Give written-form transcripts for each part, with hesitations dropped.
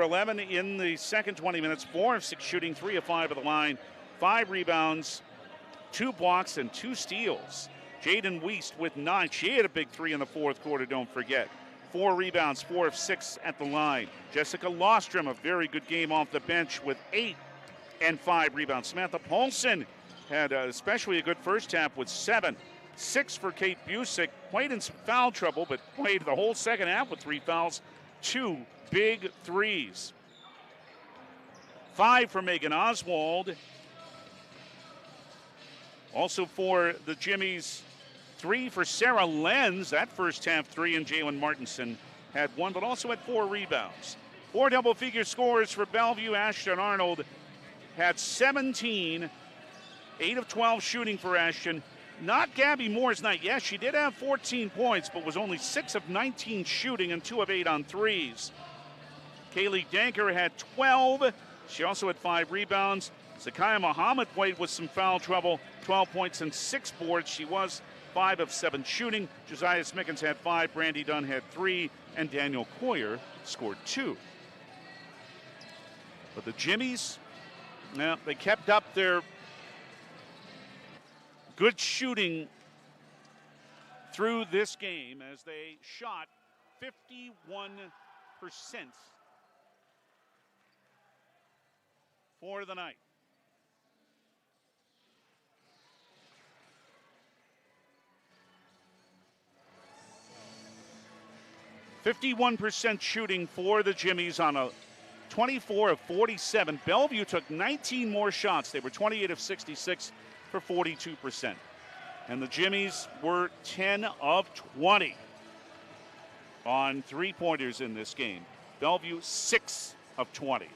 11 in the second 20 minutes, 4 of 6 shooting, 3 of 5 at the line, 5 rebounds, 2 blocks, and 2 steals. Jaden Weist with 9. She had a big 3 in the fourth quarter, don't forget. 4 rebounds, 4 of 6 at the line. Jessica Lostrom, a very good game off the bench with 8 and 5 rebounds. Samantha Paulson had especially a good first half with 7. 6 for Kate Busick. Played in some foul trouble, but played the whole second half with 3 fouls. 2 big threes. 5 for Megan Oswald. Also for the Jimmies, 3 for Sarah Lenz. That first half 3, and Jalen Martinson had 1, but also had 4 rebounds. 4 double-figure scores for Bellevue. Ashton Arnold had 17, 8 of 12 shooting for Ashton. Not Gabby Moore's night. Yes, she did have 14 points, but was only 6 of 19 shooting and 2 of 8 on threes. Kaylee Danker had 12. She also had 5 rebounds. Zakiya Muhammad played with some foul trouble, 12 points and 6 boards. She was 5 of 7 shooting. Josiah Smickens had 5, Brandy Dunn had 3, and Daniel Coyer scored 2. But the Jimmies, they kept up their good shooting through this game as they shot 51% for the night. .51% shooting for the Jimmies on a 24 of 47. Bellevue took 19 more shots. They were 28 of 66 for 42%. And the Jimmies were 10 of 20 on three-pointers in this game. Bellevue 6 of 20.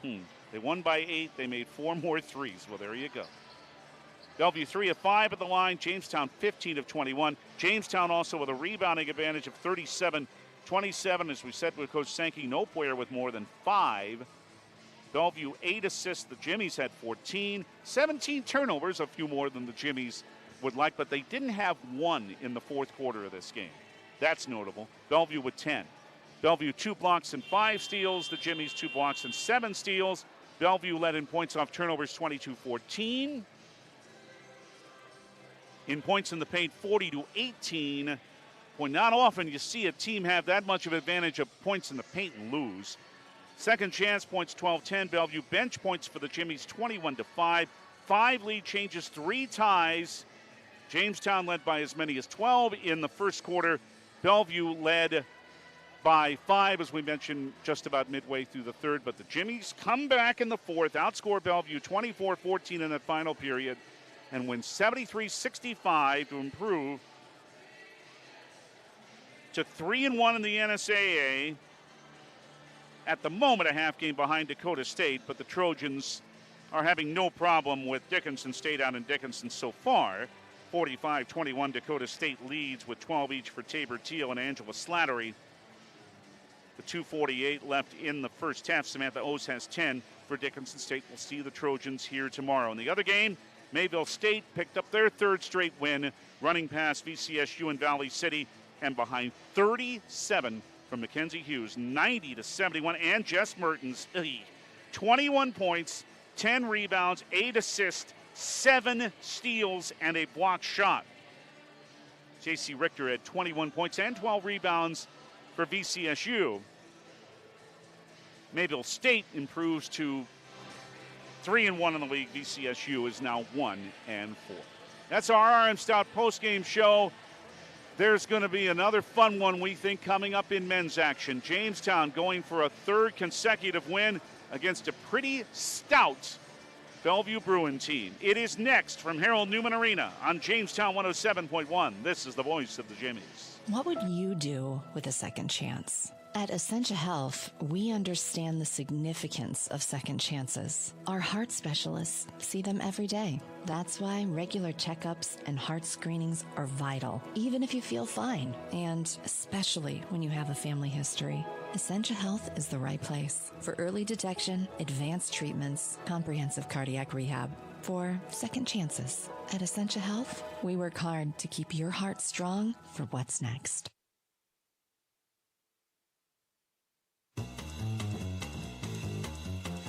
They won by 8. They made 4 more threes. Well, there you go. Bellevue 3 of 5 at the line. Jamestown 15 of 21. Jamestown also with a rebounding advantage of 37-27. As we said with Coach Sankey, no player with more than 5. Bellevue 8 assists. The Jimmies had 14. 17 turnovers, a few more than the Jimmies would like, but they didn't have 1 in the fourth quarter of this game. That's notable. Bellevue with 10. Bellevue 2 blocks and 5 steals. The Jimmies 2 blocks and 7 steals. Bellevue led in points off turnovers 22-14. In points in the paint 40-18. Boy, not often you see a team have that much of advantage of points in the paint and lose. Second chance points 12-10. Bellevue bench points for the Jimmies 21-5. 5 lead changes, 3 ties. Jamestown led by as many as 12 in the first quarter. Bellevue led by 5, as we mentioned, just about midway through the third. But the Jimmies come back in the fourth, outscore Bellevue 24-14 in that final period, and win 73-65 to improve to 3-1 in the NSAA. At the moment, a half game behind Dakota State, but the Trojans are having no problem with Dickinson State out in Dickinson so far. 45-21, Dakota State leads with 12 each for Tabor Teal and Angela Slattery. The 2:48 left in the first half. Samantha Ose has 10 for Dickinson State. We'll see the Trojans here tomorrow. In the other game, Mayville State picked up their 3rd straight win, running past VCSU and Valley City, and behind 37 from Mackenzie Hughes, 90-71, and Jess Mertens, 21 points, 10 rebounds, 8 assists, 7 steals, and a block shot. J.C. Richter had 21 points and 12 rebounds for VCSU. Mayville State improves to 3-1 in the league. VCSU is now 1-4. That's our RM Stout postgame show. There's going to be another fun one, we think, coming up in men's action. Jamestown going for a 3rd consecutive win against a pretty stout Bellevue Bruin team. It is next from Harold Newman Arena on Jamestown 107.1. This is the voice of the Jimmies. What would you do with a second chance? At Essentia Health, we understand the significance of second chances. Our heart specialists see them every day. That's why regular checkups and heart screenings are vital, even if you feel fine, and especially when you have a family history. Essentia Health is the right place for early detection, advanced treatments, comprehensive cardiac rehab, for second chances. At Essentia Health, we work hard to keep your heart strong for what's next.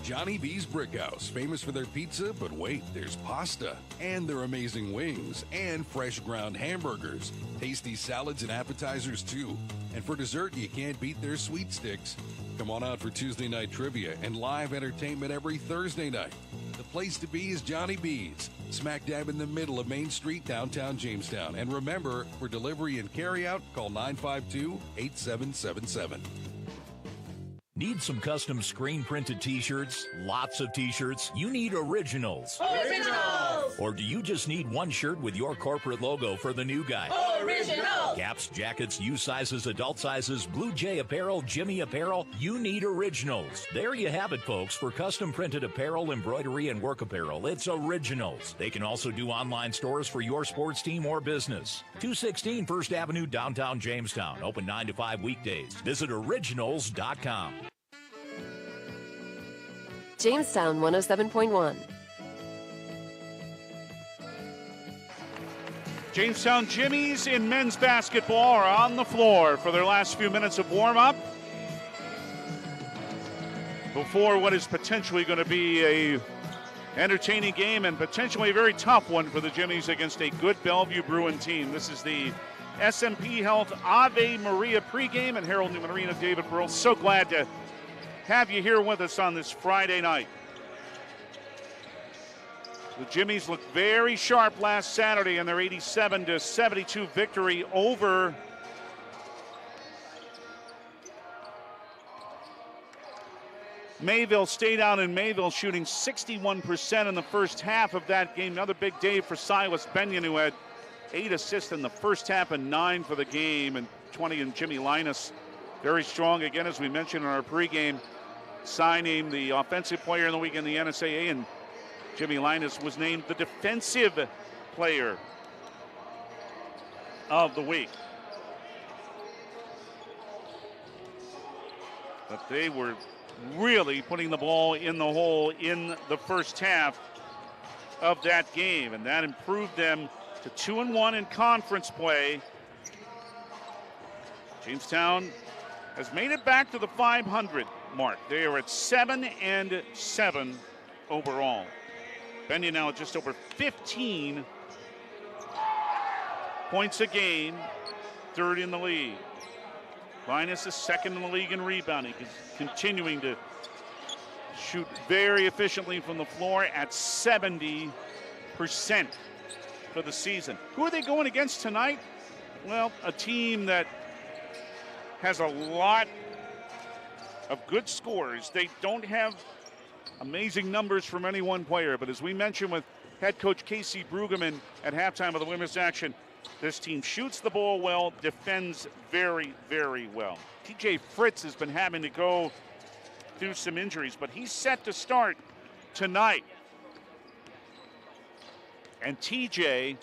Johnny B's Brickhouse, famous for their pizza, but wait, there's pasta, and their amazing wings, and fresh ground hamburgers, tasty salads and appetizers too. And for dessert, you can't beat their sweet sticks. Come on out for Tuesday night trivia and live entertainment every Thursday night. The place to be is Johnny B's, smack dab in the middle of Main Street, downtown Jamestown. And remember, for delivery and carryout, call 952-8777. Need some custom screen printed t-shirts? Lots of t-shirts? You need originals. Originals! Or do you just need one shirt with your corporate logo for the new guy? Originals! Caps, jackets, U sizes, adult sizes, Blue Jay apparel, Jimmie apparel. You need originals. There you have it, folks. For custom printed apparel, embroidery, and work apparel, it's Originals. They can also do online stores for your sports team or business. 216 First Avenue, downtown Jamestown. Open 9 to 5 weekdays. Visit originals.com. Jamestown 107.1. Jamestown Jimmies in men's basketball are on the floor for their last few minutes of warm-up before what is potentially going to be a entertaining game and potentially a very tough one for the Jimmies against a good Bellevue Bruin team. This is the SMP Health Ave Maria pregame, and Harold Newman Arena, David Burrell. So glad to have you here with us on this Friday night. The Jimmies looked very sharp last Saturday in their 87-72 victory over Mayville. Stayed out in Mayville, shooting 61% in the first half of that game. Another big day for Silas Benyon, who had 8 assists in the first half and 9 for the game, and 20 in Jimmie Linus. Very strong again, as we mentioned in our pregame signing, the offensive player in the week in the NSAA, and Jimmie Linus was named the defensive player of the week. But they were really putting the ball in the hole in the first half of that game, and that improved them to 2-1 in conference play. Jamestown has made it back to the 500 mark. They are at 7-7 overall. Benyon now at just over 15 points a game, third in the league. Linus is second in the league in rebounding. He's continuing to shoot very efficiently from the floor at 70% for the season. Who are they going against tonight? Well, a team that has a lot of good scores. They don't have amazing numbers from any one player, but as we mentioned with head coach Casey Brueggemann at halftime of the women's action, this team shoots the ball well, defends very, very well. TJ Fritz has been having to go through some injuries, but he's set to start tonight. And TJ,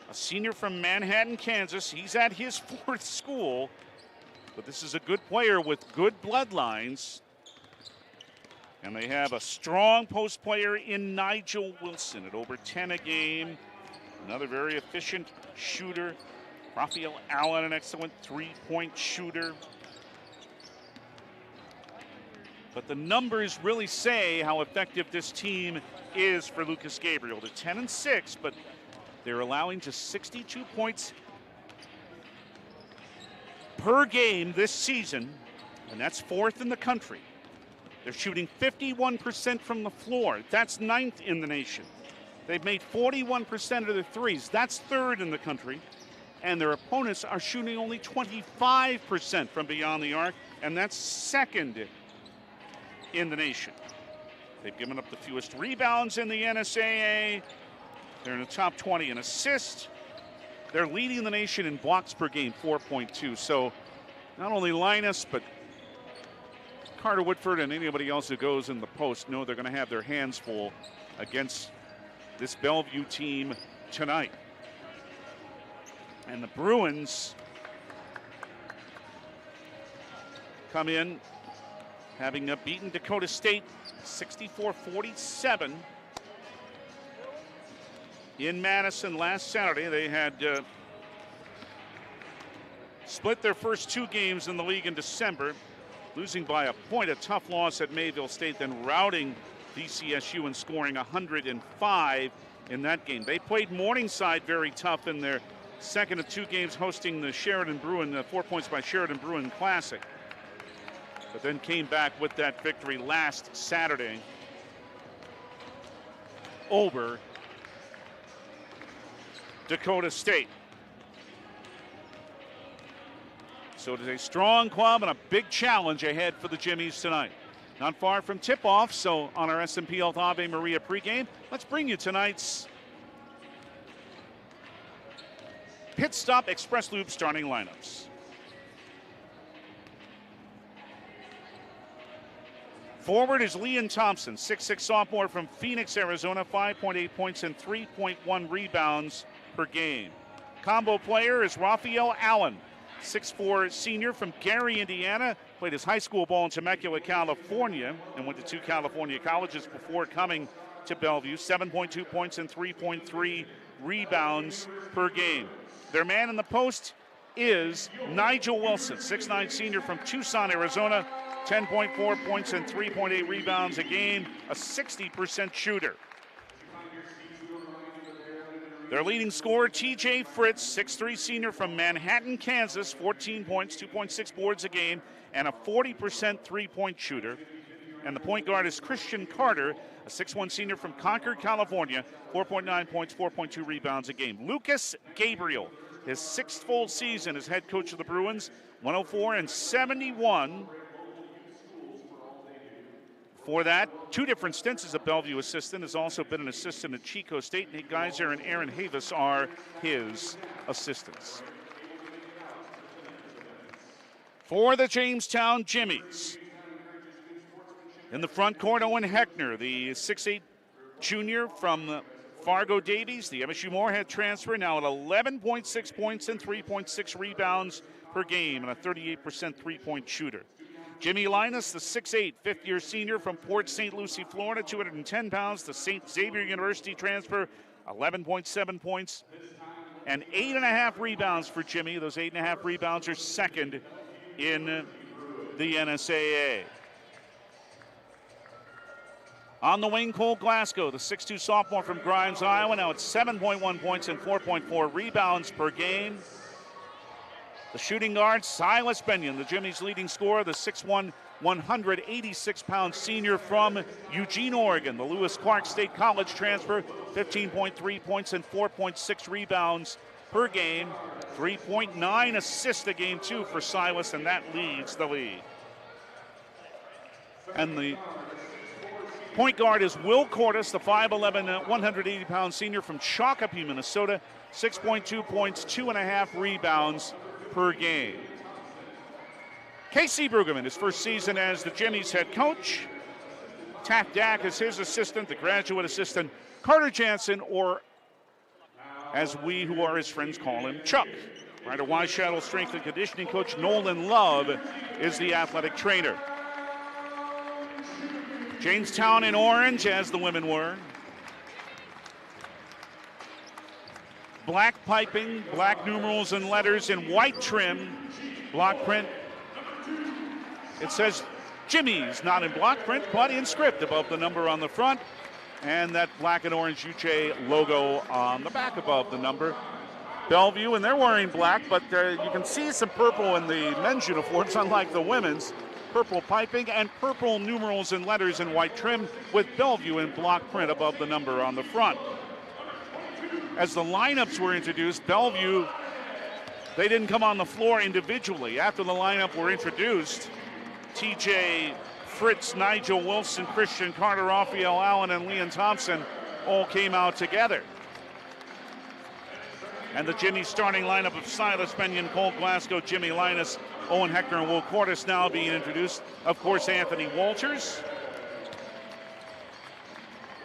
a senior from Manhattan, Kansas, he's at his 4th school, but this is a good player with good bloodlines. And they have a strong post player in Nigel Wilson at over 10 a game. Another very efficient shooter. Raphael Allen, an excellent three-point shooter. But the numbers really say how effective this team is for Lucas Gabriel. They're 10-6, but they're allowing just 62 points per game this season, and that's 4th in the country. They're shooting 51% from the floor. That's 9th in the nation. They've made 41% of their threes. That's 3rd in the country. And their opponents are shooting only 25% from beyond the arc, and that's 2nd in the nation. They've given up the fewest rebounds in the NSAA. They're in the top 20 in assists. They're leading the nation in blocks per game, 4.2. So not only Linus, but Carter Woodford and anybody else who goes in the post know they're going to have their hands full against this Bellevue team tonight. And the Bruins come in having beaten Dakota State 64-47 in Madison last Saturday. They had split their first 2 games in the league in December. losing by a point, a tough loss at Mayville State, then routing DCSU and scoring 105 in that game. They played Morningside very tough in their second of two games, hosting the Sheridan Bruin, 4 points by Sheridan Bruin Classic. But then came back with that victory last Saturday over Dakota State. So it is a strong club and a big challenge ahead for the Jimmies tonight. Not far from tip-off, so on our S&P Health Ave Maria pregame, let's bring you tonight's Pit Stop Express Loop starting lineups. Forward is Leon Thompson, 6'6" sophomore from Phoenix, Arizona, 5.8 points and 3.1 rebounds per game. Combo player is Raphael Allen, 6'4" senior from Gary, Indiana. Played his high school ball in Temecula, California, and went to 2 California colleges before coming to Bellevue. 7.2 points and 3.3 rebounds per game. Their man in the post is Nigel Wilson, 6'9" senior from Tucson, Arizona. 10.4 points and 3.8 rebounds a game, a 60% shooter. Their leading scorer, TJ Fritz, 6'3" senior from Manhattan, Kansas, 14 points, 2.6 boards a game, and a 40% three-point shooter. And the point guard is Christian Carter, a 6'1" senior from Concord, California, 4.9 points, 4.2 rebounds a game. Lucas Gabriel, his 6th full season as head coach of the Bruins, 104 and 71. For that, 2 different stints as a Bellevue assistant, has also been an assistant at Chico State. Nate Geiser and Aaron Havis are his assistants. For the Jamestown Jimmies, in the front court, Owen Heckner, the 6'8" junior from Fargo Davies, the MSU Moorhead transfer, now at 11.6 points and 3.6 rebounds per game, and a 38% three-point shooter. Jimmie Linus, the 6'8", fifth-year senior from Port St. Lucie, Florida, 210 pounds, the St. Xavier University transfer, 11.7 points and 8.5 rebounds for Jimmie. Those 8.5 rebounds are second in the NSAA. On the wing, Cole Glasgow, the 6'2" sophomore from Grimes, Iowa, now at 7.1 points and 4.4 rebounds per game. The shooting guard, Silas Benyon, the Jimmy's leading scorer, the 6'1", 186-pound senior from Eugene, Oregon. The Lewis Clark State College transfer, 15.3 points and 4.6 rebounds per game. 3.9 assists a game, too, for Silas, and that leads the league. And the point guard is Will Cordes, the 5'11", 180-pound senior from Shakopee, Minnesota. 6.2 points, 2.5 rebounds per game. Casey Brueggemann, his first season as the Jimmy's head coach. Taft Dack is his assistant, the graduate assistant, Carter Jansen, or as we who are his friends call him, Chuck. Ryder Weishattle, strength and conditioning coach. Nolan Love is the athletic trainer. Jamestown in orange, as the women were. Black piping, black numerals and letters in white trim, block print. It says Jimmy's, not in block print, but in script above the number on the front, and that black and orange UJ logo on the back above the number. Bellevue, and they're wearing black, but you can see some purple in the men's uniforms, unlike the women's. Purple piping and purple numerals and letters in white trim, with Bellevue in block print above the number on the front. As the lineups were introduced, Bellevue, they didn't come on the floor individually. After the lineup were introduced, TJ Fritz, Nigel Wilson, Christian Carter, Raphael Allen, and Leon Thompson all came out together. And the Jimmy starting lineup of Silas Benyon, Cole Glasgow, Jimmie Linus, Owen Heckner, and Will Cordes now being introduced. Of course, Anthony Walters.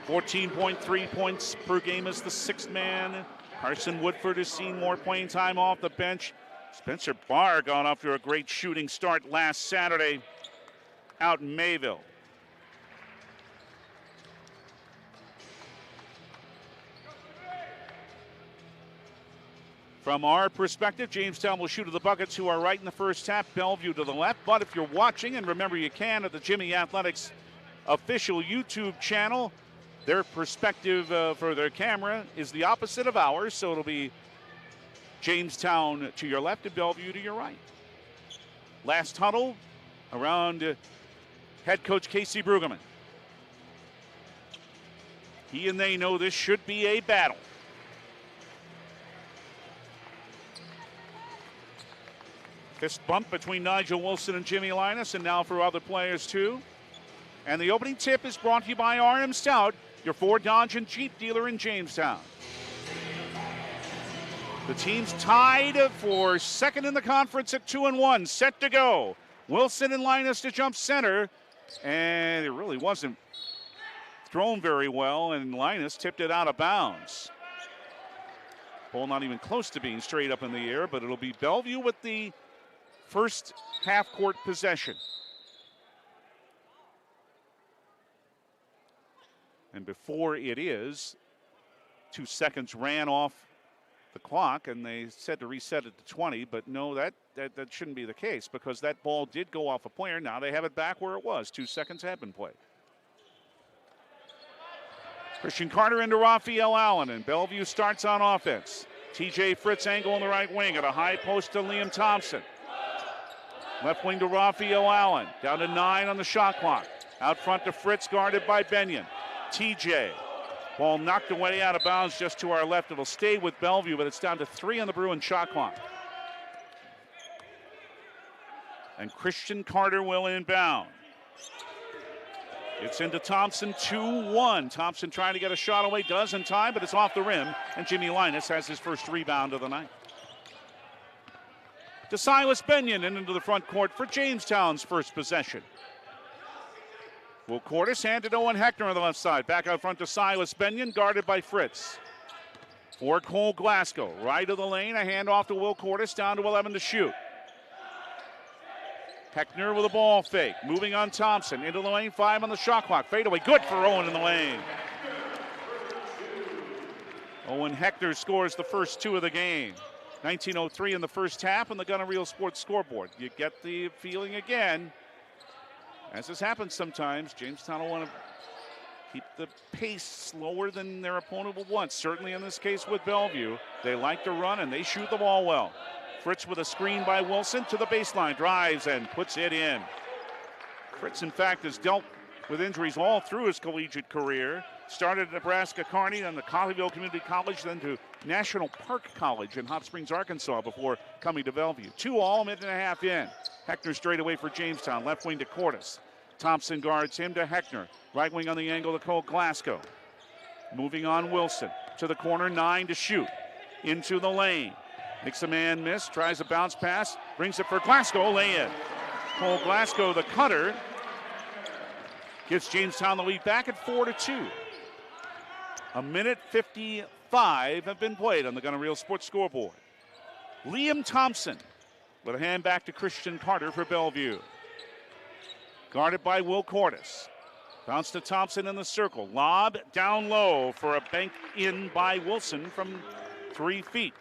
14.3 points per game as the sixth man. Carson Woodford has seen more playing time off the bench. Spencer Barr got off to a great shooting start last Saturday out in Mayville. From our perspective, Jamestown will shoot at the bucket to our right in the first half, Bellevue to the left. But if you're watching, and remember you can at the Jimmie Athletics official YouTube channel, their perspective for their camera is the opposite of ours, so it'll be Jamestown to your left and Bellevue to your right. Last huddle around head coach Casey Brueggemann. He and they know this should be a battle. Fist bump between Nigel Wilson and Jimmie Linus, and now for other players too. And the opening tip is brought to you by RM Stout, your Ford, Dodge, and Jeep dealer in Jamestown. The team's tied for second in the conference at 2-1, set to go. Wilson and Linus to jump center, and it really wasn't thrown very well, and Linus tipped it out of bounds. Ball not even close to being straight up in the air, but it'll be Bellevue with the first half-court possession. And before it is, 2 seconds ran off the clock, and they said to reset it to 20, but no, that shouldn't be the case because that ball did go off a player. Now they have it back where it was. 2 seconds have been played. Christian Carter into Raphael Allen, and Bellevue starts on offense. TJ Fritz angle on the right wing at a high post to Liam Thompson. Left wing to Raphael Allen, down to 9 on the shot clock. Out front to Fritz, guarded by Benyon. TJ, ball knocked away out of bounds just to our left. It'll stay with Bellevue, but it's down to 3 on the Bruin shot clock. And Christian Carter will inbound. It's into Thompson, 2-1. Thompson trying to get a shot away, does in time, but it's off the rim, and Jimmie Linus has his first rebound of the night. To Silas Benyon and into the front court for Jamestown's first possession. Will Cordes handed Owen Heckner on the left side. Back out front to Silas Benyon, guarded by Fritz. For Cole Glasgow, right of the lane, a handoff to Will Cordes, down to 11 to shoot. Heckner with a ball fake, moving on Thompson, into the lane, 5 on the shot clock. Fadeaway, good for Owen in the lane. Owen Heckner scores the first 2 of the game. 19:03 in the first half on the Gunner Real Sports scoreboard. You get the feeling again, as this happens sometimes, Jamestown will want to keep the pace slower than their opponent will want. Certainly in this case with Bellevue, they like to run and they shoot the ball well. Fritz with a screen by Wilson to the baseline, drives and puts it in. Fritz, in fact, has dealt with injuries all through his collegiate career. Started at Nebraska Kearney, then to Colleyville Community College, then to National Park College in Hot Springs, Arkansas, before coming to Bellevue. 2 all, minute and a half in. Heckner straight away for Jamestown, left wing to Cordes. Thompson guards him to Heckner. Right wing on the angle to Cole Glasgow. Moving on Wilson to the corner, 9 to shoot. Into the lane. Makes a man miss, tries a bounce pass, brings it for Glasgow, lay in. Cole Glasgow, the cutter, gives Jamestown the lead back at 4-2. A minute 55 have been played on the Gunner Real Sports scoreboard. Liam Thompson with a hand back to Christian Carter for Bellevue. Guarded by Will Cordes. Bounce to Thompson in the circle. Lob down low for a bank in by Wilson from 3 feet.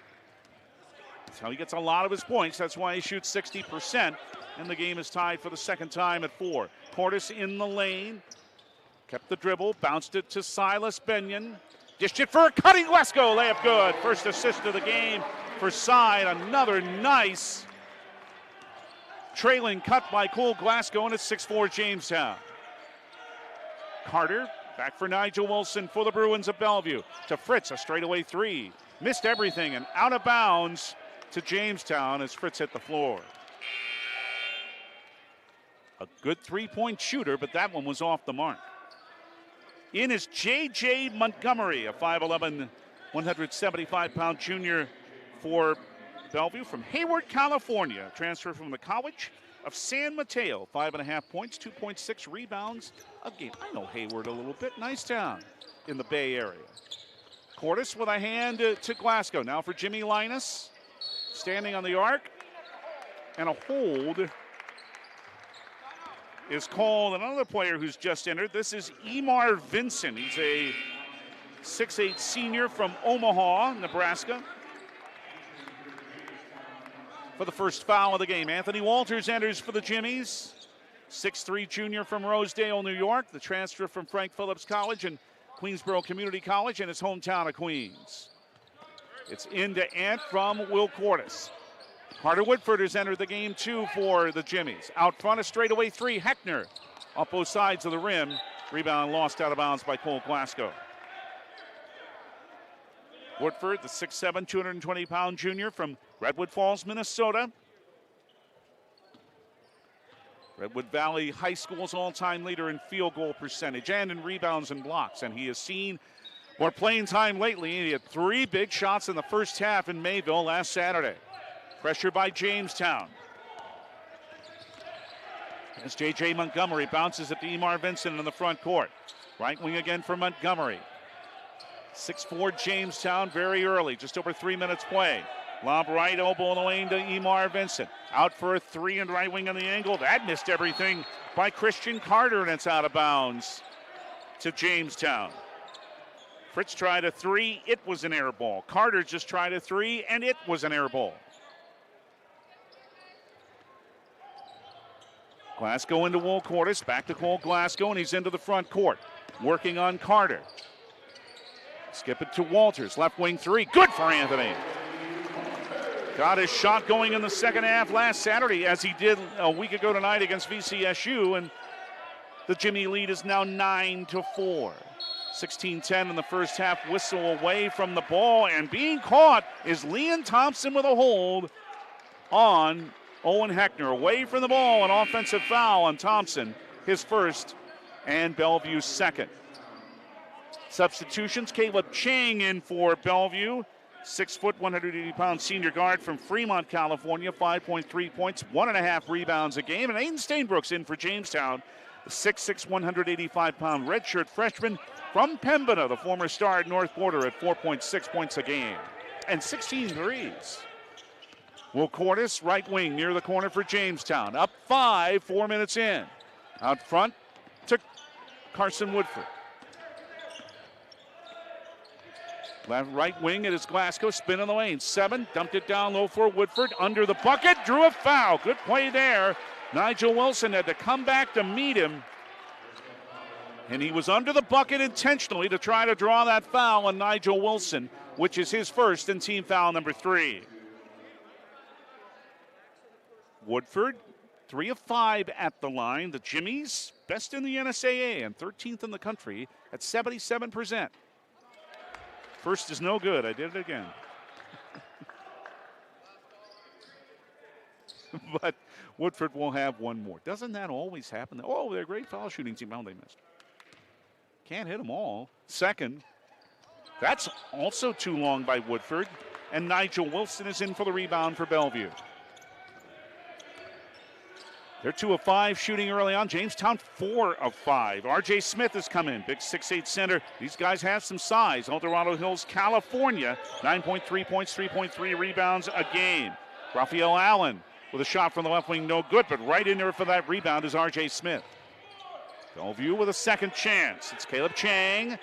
That's how he gets a lot of his points. That's why he shoots 60%. And the game is tied for the second time at 4. Cordes in the lane. Kept the dribble. Bounced it to Silas Benyon. Dished it for a cutting Glasgow. Layup good. First assist of the game for Side. Another nice trailing cut by Cole Glasgow, and it's 6-4 Jamestown. Carter back for Nigel Wilson for the Bruins of Bellevue. To Fritz, a straightaway 3. Missed everything and out of bounds to Jamestown as Fritz hit the floor. A good 3-point shooter, but that one was off the mark. In is J.J. Montgomery, a 5'11", 175-pound junior for Bellevue from Hayward, California. Transfer from the College of San Mateo. 5.5 points, 2.6 rebounds a game. I know Hayward a little bit. Nice town in the Bay Area. Cordes with a hand to Glasgow. Now for Jimmie Linus. Standing on the arc. And a hold is called. Another player who's just entered. This is Emar Vincent. He's a 6'8" senior from Omaha, Nebraska. for the first foul of the game. Anthony Walters enters for the Jimmies. 6'3" junior from Rosedale, New York. The transfer from Frank Phillips College and Queensborough Community College in his hometown of Queens. It's into Ant from Will Cordes. Carter Woodford has entered the game too for the Jimmies. Out front, a straightaway three. Heckner up both sides of the rim. Rebound lost out of bounds by Cole Glasgow. Woodford, the 6'7", 220-pound junior from Redwood Falls, Minnesota. Redwood Valley High School's all-time leader in field goal percentage and in rebounds and blocks. And he has seen more playing time lately. He had 3 big shots in the first half in Mayville last Saturday. Pressure by Jamestown. As J.J. Montgomery bounces it to Emar Vincent in the front court. Right wing again for Montgomery. 6'4" Jamestown very early, just over 3 minutes play. Lob right elbow in the lane to Emar Vincent. Out for a three and right wing on the angle. That missed everything by Christian Carter, and it's out of bounds to Jamestown. Fritz tried a three, it was an air ball. Carter just tried a three, and it was an air ball. Glasgow into Will Cordes, back to Cole Glasgow, and he's into the front court. Working on Carter. Skip it to Walters, left wing three, good for Anthony. Got his shot going in the second half last Saturday, as he did a week ago tonight against VCSU, and the Jimmie lead is now 9-4. 16-10 in the first half, whistle away from the ball, and being caught is Leon Thompson with a hold on Owen Heckner. Away from the ball, an offensive foul on Thompson, his first and Bellevue's second. Substitutions, Caleb Chang in for Bellevue. 6', 180-pound senior guard from Fremont, California. 5.3 points, 1.5 rebounds a game. And Aiden Stainbrooks in for Jamestown. The 6'6", 185-pound redshirt freshman from Pembina, the former star at North Border, at 4.6 points a game. And 16 threes. Will Cordes, right wing, near the corner for Jamestown. Up 5, 4 minutes in. Out front to Carson Woodford. Left right wing, it is Glasgow, spin in the lane. 7, dumped it down low for Woodford. Under the bucket, drew a foul. Good play there. Nigel Wilson had to come back to meet him. And he was under the bucket intentionally to try to draw that foul on Nigel Wilson, which is his first and team foul number 3. Woodford, 3 of 5 at the line. The Jimmies, best in the NSAA and 13th in the country at 77%. First is no good. I did it again. But Woodford will have one more. Doesn't that always happen? Oh, they're a great foul shooting team. Oh, they missed. Can't hit them all. Second. That's also too long by Woodford. And Nigel Wilson is in for the rebound for Bellevue. They're 2 of 5 shooting early on. Jamestown 4 of 5. R.J. Smith has come in. Big 6'8" center. These guys have some size. El Dorado Hills, California. 9.3 points, 3.3 rebounds a game. Raphael Allen with a shot from the left wing. No good, but right in there for that rebound is R.J. Smith. Bellevue with a second chance. It's Caleb Chang.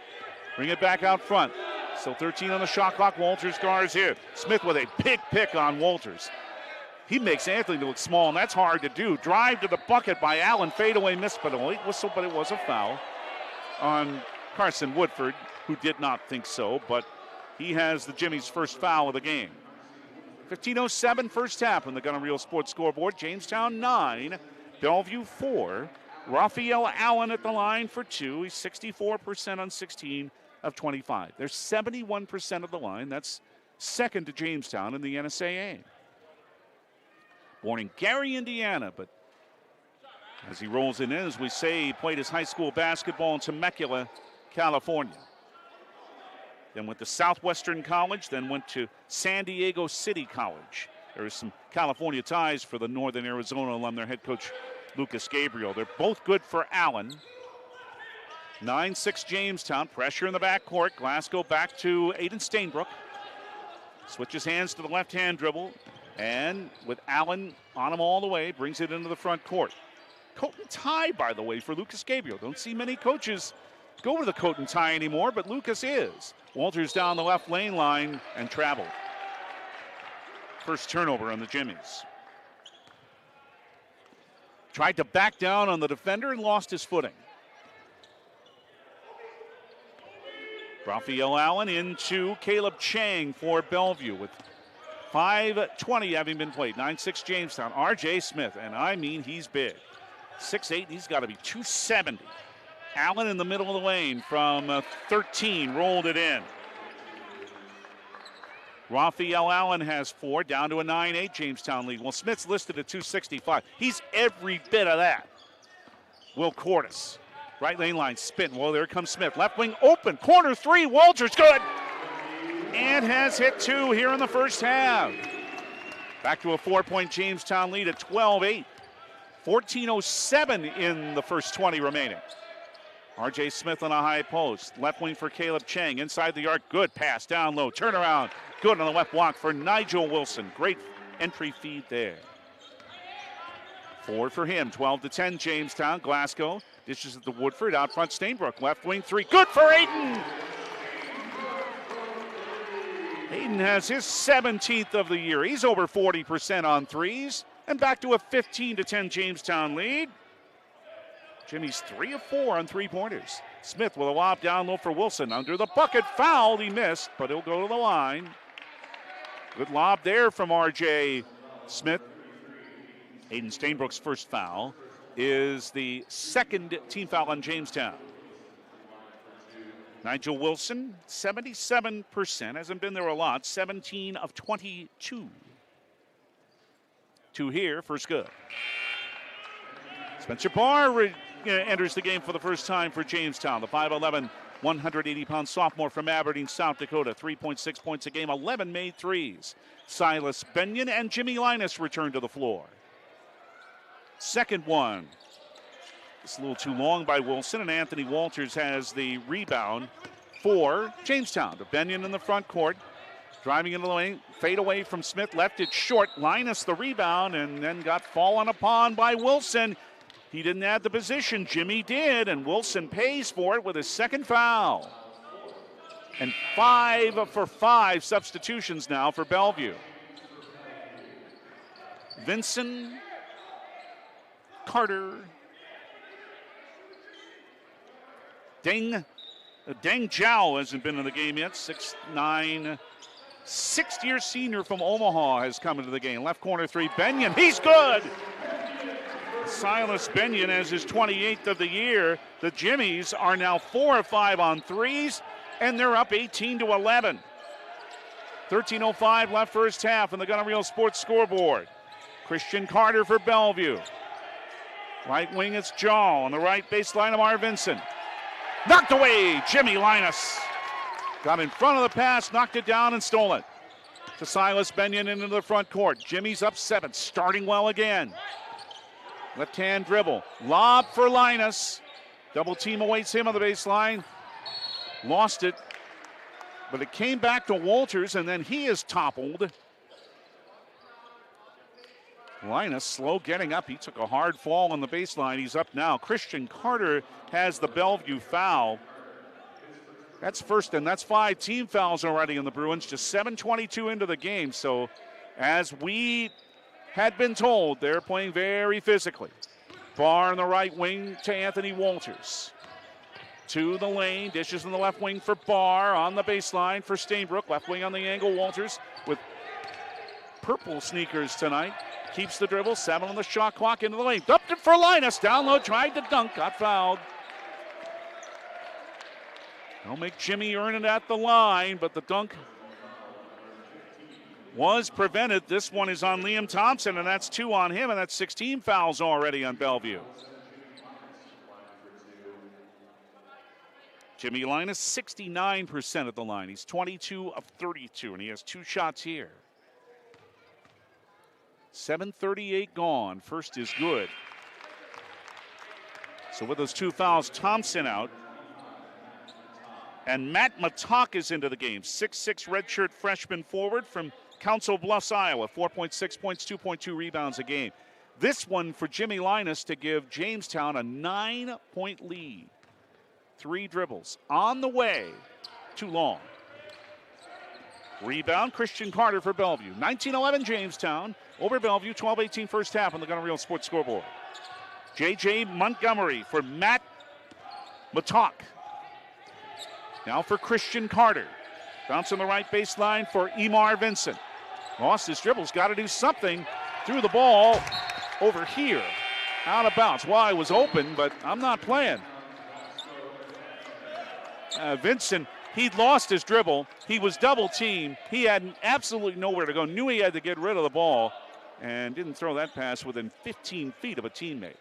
Bring it back out front. Still 13 on the shot clock. Walters guards here. Smith with a big pick on Walters. He makes Anthony look small, and that's hard to do. Drive to the bucket by Allen. Fadeaway missed, but a late whistle, but it was a foul on Carson Woodford, who did not think so, but he has the Jimmy's first foul of the game. 15:07 first half on the Gun and Reel Sports scoreboard. Jamestown 9, Bellevue 4. Raphael Allen at the line for 2. He's 64% on 16 of 25. They're 71% of the line. That's second to Jamestown in the NSAA. Born in Gary, Indiana, but as he rolls it in, as we say, he played his high school basketball in Temecula, California. Then went to Southwestern College, then went to San Diego City College. There is some California ties for the Northern Arizona alum, their head coach, Lucas Gabriel. They're both good for Allen. 9-6 Jamestown, pressure in the backcourt. Glasgow back to Aiden Stainbrook. Switches hands to the left-hand dribble. And with Allen on him all the way, brings it into the front court. Coat and tie, by the way, for Lucas Gabriel. Don't see many coaches go with a coat and tie anymore, but Lucas is. Walters down the left lane line and traveled. First turnover on the Jimmies. Tried to back down on the defender and lost his footing. Raphael Allen into Caleb Chang for Bellevue with 5:20 having been played. 9-6 Jamestown. R.J. Smith, and I mean he's big. 6'8", he's got to be 270. Allen in the middle of the lane from 13, rolled it in. Raphael Allen has 4, down to a 9-8 Jamestown lead. Well, Smith's listed at 265. He's every bit of that. Will Cordes, right lane line, spin. Well, there comes Smith. Left wing open, corner 3, Walters, good. And has hit 2 here in the first half. Back to a 4-point Jamestown lead at 12-8. 14:07 in the first 20 remaining. R.J. Smith on a high post. Left wing for Caleb Chang. Inside the arc, good pass down low. Turnaround, good on the left block for Nigel Wilson. Great entry feed there. 4 for him, 12-10 Jamestown. Glasgow dishes it to Woodford. Out front, Stainbrook. Left wing 3, good for Aiden. Aiden has his 17th of the year. He's over 40% on threes. And back to a 15-10 Jamestown lead. Jimmie's 3 of 4 on three-pointers. Smith with a lob down low for Wilson. Under the bucket, fouled. He missed, but he'll go to the line. Good lob there from R.J. Smith. Aiden Stainbrook's first foul is the second team foul on Jamestown. Nigel Wilson, 77%. Hasn't been there a lot. 17 of 22. 2 here, first good. Spencer Barr enters the game for the first time for Jamestown. The 5'11", 180-pound sophomore from Aberdeen, South Dakota. 3.6 points a game, 11 made threes. Silas Benyon and Jimmie Linus return to the floor. Second one. It's a little too long by Wilson, and Anthony Walters has the rebound for Jamestown. To Benyon in the front court. Driving into the lane, fade away from Smith, left it short. Linus the rebound, and then got fallen upon by Wilson. He didn't add the position, Jimmie did, and Wilson pays for it with his second foul. And 5 for 5 substitutions now for Bellevue. Vincent, Carter, Deng Zhao hasn't been in the game yet, 6'9", 6th-year senior from Omaha has come into the game. Left corner 3, Benyon, he's good! Silas Benyon has his 28th of the year. The Jimmies are now 4 of 5 on threes, and they're up 18-11. 13:05 left first half in the Gunner Real Sports scoreboard. Christian Carter for Bellevue. Right wing, it's Jaw on the right baseline of R. Vincent. Knocked away, Jimmie Linus. Got in front of the pass, knocked it down, and stole it. To Silas Benyon into the front court. Jimmie's up 7, starting well again. Left-hand dribble. Lob for Linus. Double team awaits him on the baseline. Lost it. But it came back to Walters, and then he is toppled. Linus slow getting up. He took a hard fall on the baseline. He's up now. Christian Carter has the Bellevue foul. That's first, and that's 5 team fouls already in the Bruins. Just 7:22 into the game. So as we had been told, they're playing very physically. Barr in the right wing to Anthony Walters. To the lane, dishes in the left wing for Barr. On the baseline for Stainbrook. Left wing on the angle, Walters with purple sneakers tonight. Keeps the dribble, 7 on the shot clock, into the lane. Dumped it for Linus, down low, tried to dunk, got fouled. They'll make Jimmie earn it at the line, but the dunk was prevented. This one is on Liam Thompson, and that's 2 on him, and that's 16 fouls already on Bellevue. Jimmie Linus, 69% at the line. He's 22 of 32, and he has 2 shots here. 7:38 gone. First is good. So with those 2 fouls, Thompson out. And Matt Matak is into the game. 6'6" redshirt freshman forward from Council Bluffs, Iowa. 4.6 points, 2.2 rebounds a game. This one for Jimmie Linus to give Jamestown a 9-point lead. 3 dribbles. On the way. Too long. Rebound, Christian Carter for Bellevue. 19-11 Jamestown over Bellevue. 12-18 first half on the Gunner Real Sports scoreboard. J.J. Montgomery for Matt Matok. Now for Christian Carter. Bounce on the right baseline for Emar Vincent. Lost his dribbles, got to do something. Threw the ball over here. Out of bounds. Well, I was open, but I'm not playing. Vincent, he'd lost his dribble. He was double teamed. He had absolutely nowhere to go. Knew he had to get rid of the ball and didn't throw that pass within 15 feet of a teammate.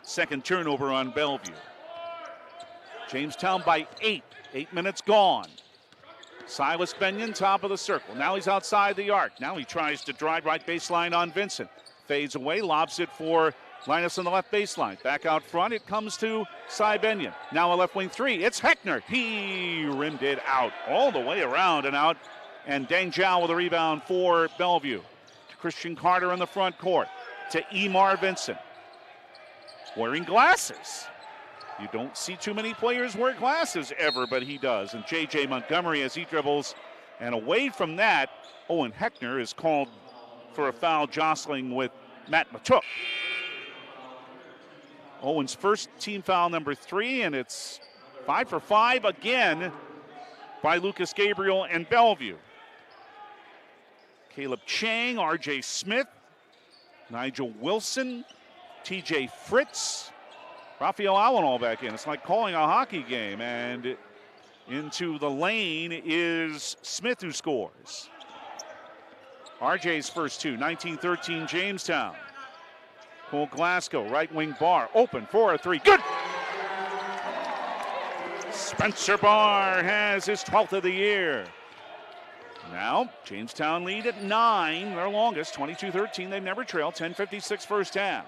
Second turnover on Bellevue. Jamestown by 8. 8 minutes gone. Silas Benyon, top of the circle. Now he's outside the arc. Now he tries to drive right baseline on Vincent. Fades away, lobs it for Linus on the left baseline. Back out front, it comes to Cy Benyon. Now a left wing three. It's Heckner. He rimmed it out all the way around and out. And Dang Zhao with a rebound for Bellevue. To Christian Carter in the front court. To Emar Vincent. Wearing glasses. You don't see too many players wear glasses ever, but he does. And J.J. Montgomery as he dribbles. And away from that, Owen Heckner is called for a foul jostling with Matt Matuk. Owen's first team foul number 3, and it's 5 for 5 again by Lucas Gabriel and Bellevue. Caleb Chang, R.J. Smith, Nigel Wilson, T.J. Fritz, Raphael Allen all back in. It's like calling a hockey game, and into the lane is Smith who scores. RJ's first two, 19-13 Jamestown. Cole Glasgow, right wing Barr, open for a three, good! Spencer Barr has his 12th of the year. Now, Jamestown lead at 9, their longest, 22-13, they've never trailed, 10:56 first half.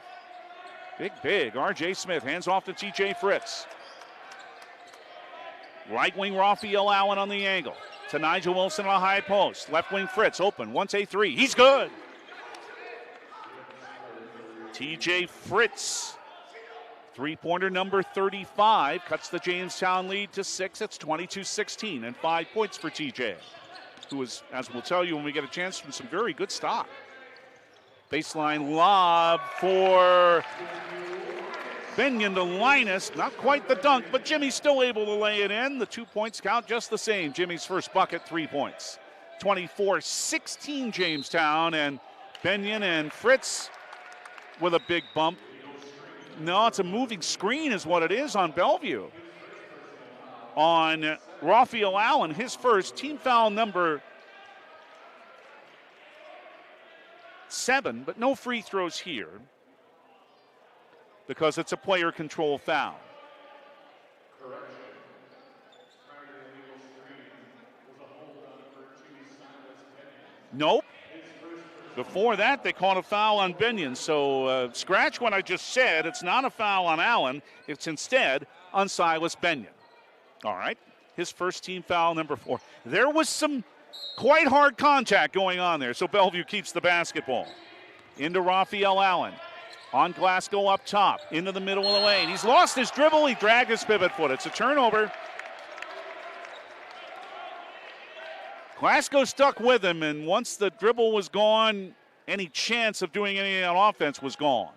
Big, R.J. Smith, hands off to T.J. Fritz. Right wing Raphael Allen on the angle. To Nigel Wilson on a high post. Left wing Fritz, open, wants a three, he's good. T.J. Fritz, three-pointer number 35, cuts the Jamestown lead to 6. It's 22-16 and 5 points for T.J., who is, as we'll tell you when we get a chance, from some very good stock. Baseline lob for Benyon to Linus. Not quite the dunk, but Jimmie's still able to lay it in. The 2 points count just the same. Jimmie's first bucket, 3 points. 24-16 Jamestown, and Benyon and Fritz with a big bump. No, it's a moving screen is what it is on Bellevue. On Raphael Allen, his first, team foul number 7, but no free throws here because it's a player control foul. Nope. Before that, they called a foul on Benyon. So scratch what I just said. It's not a foul on Allen. It's instead on Silas Benyon. All right. His first team foul, number 4. There was some quite hard contact going on there. So Bellevue keeps the basketball. Into Raphael Allen. On Glasgow up top. Into the middle of the lane. He's lost his dribble. He dragged his pivot foot. It's a turnover. Glasgow stuck with him, and once the dribble was gone, any chance of doing anything on offense was gone.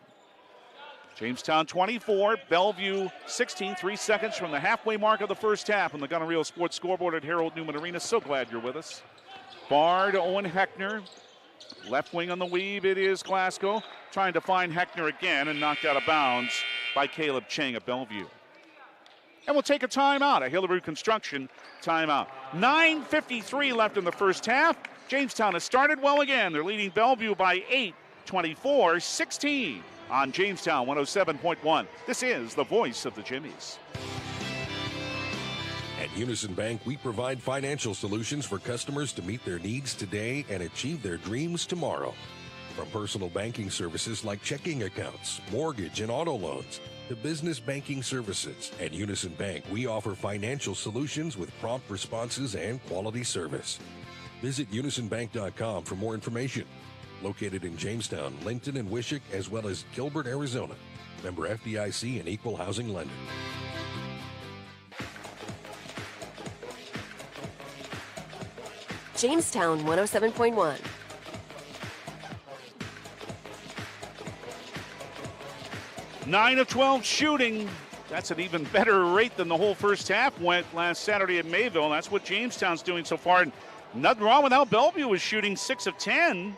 Jamestown 24, Bellevue 16, 3 seconds from the halfway mark of the first half on the Gunner Real Sports scoreboard at Harold Newman Arena. So glad you're with us. Barr to Owen Heckner. Left wing on the weave, it is Glasgow. Trying to find Heckner again and knocked out of bounds by Caleb Chang of Bellevue. And we'll take a timeout, a Hillary Construction timeout. 9:53 left in the first half. Jamestown has started well again. They're leading Bellevue by 8, 24-16 on Jamestown 107.1. This is the voice of the Jimmies. At Unison Bank, we provide financial solutions for customers to meet their needs today and achieve their dreams tomorrow. From personal banking services like checking accounts, mortgage, and auto loans, to business banking services. At Unison Bank, we offer financial solutions with prompt responses and quality service. Visit unisonbank.com for more information. Located in Jamestown, Linton, and Wishick, as well as Gilbert, Arizona. Member FDIC and Equal Housing Lender. Jamestown 107.1. Nine of 12 shooting. That's an even better rate than the whole first half went last Saturday at Mayville. That's what Jamestown's doing so far. And nothing wrong with how Bellevue was shooting 6 of 10.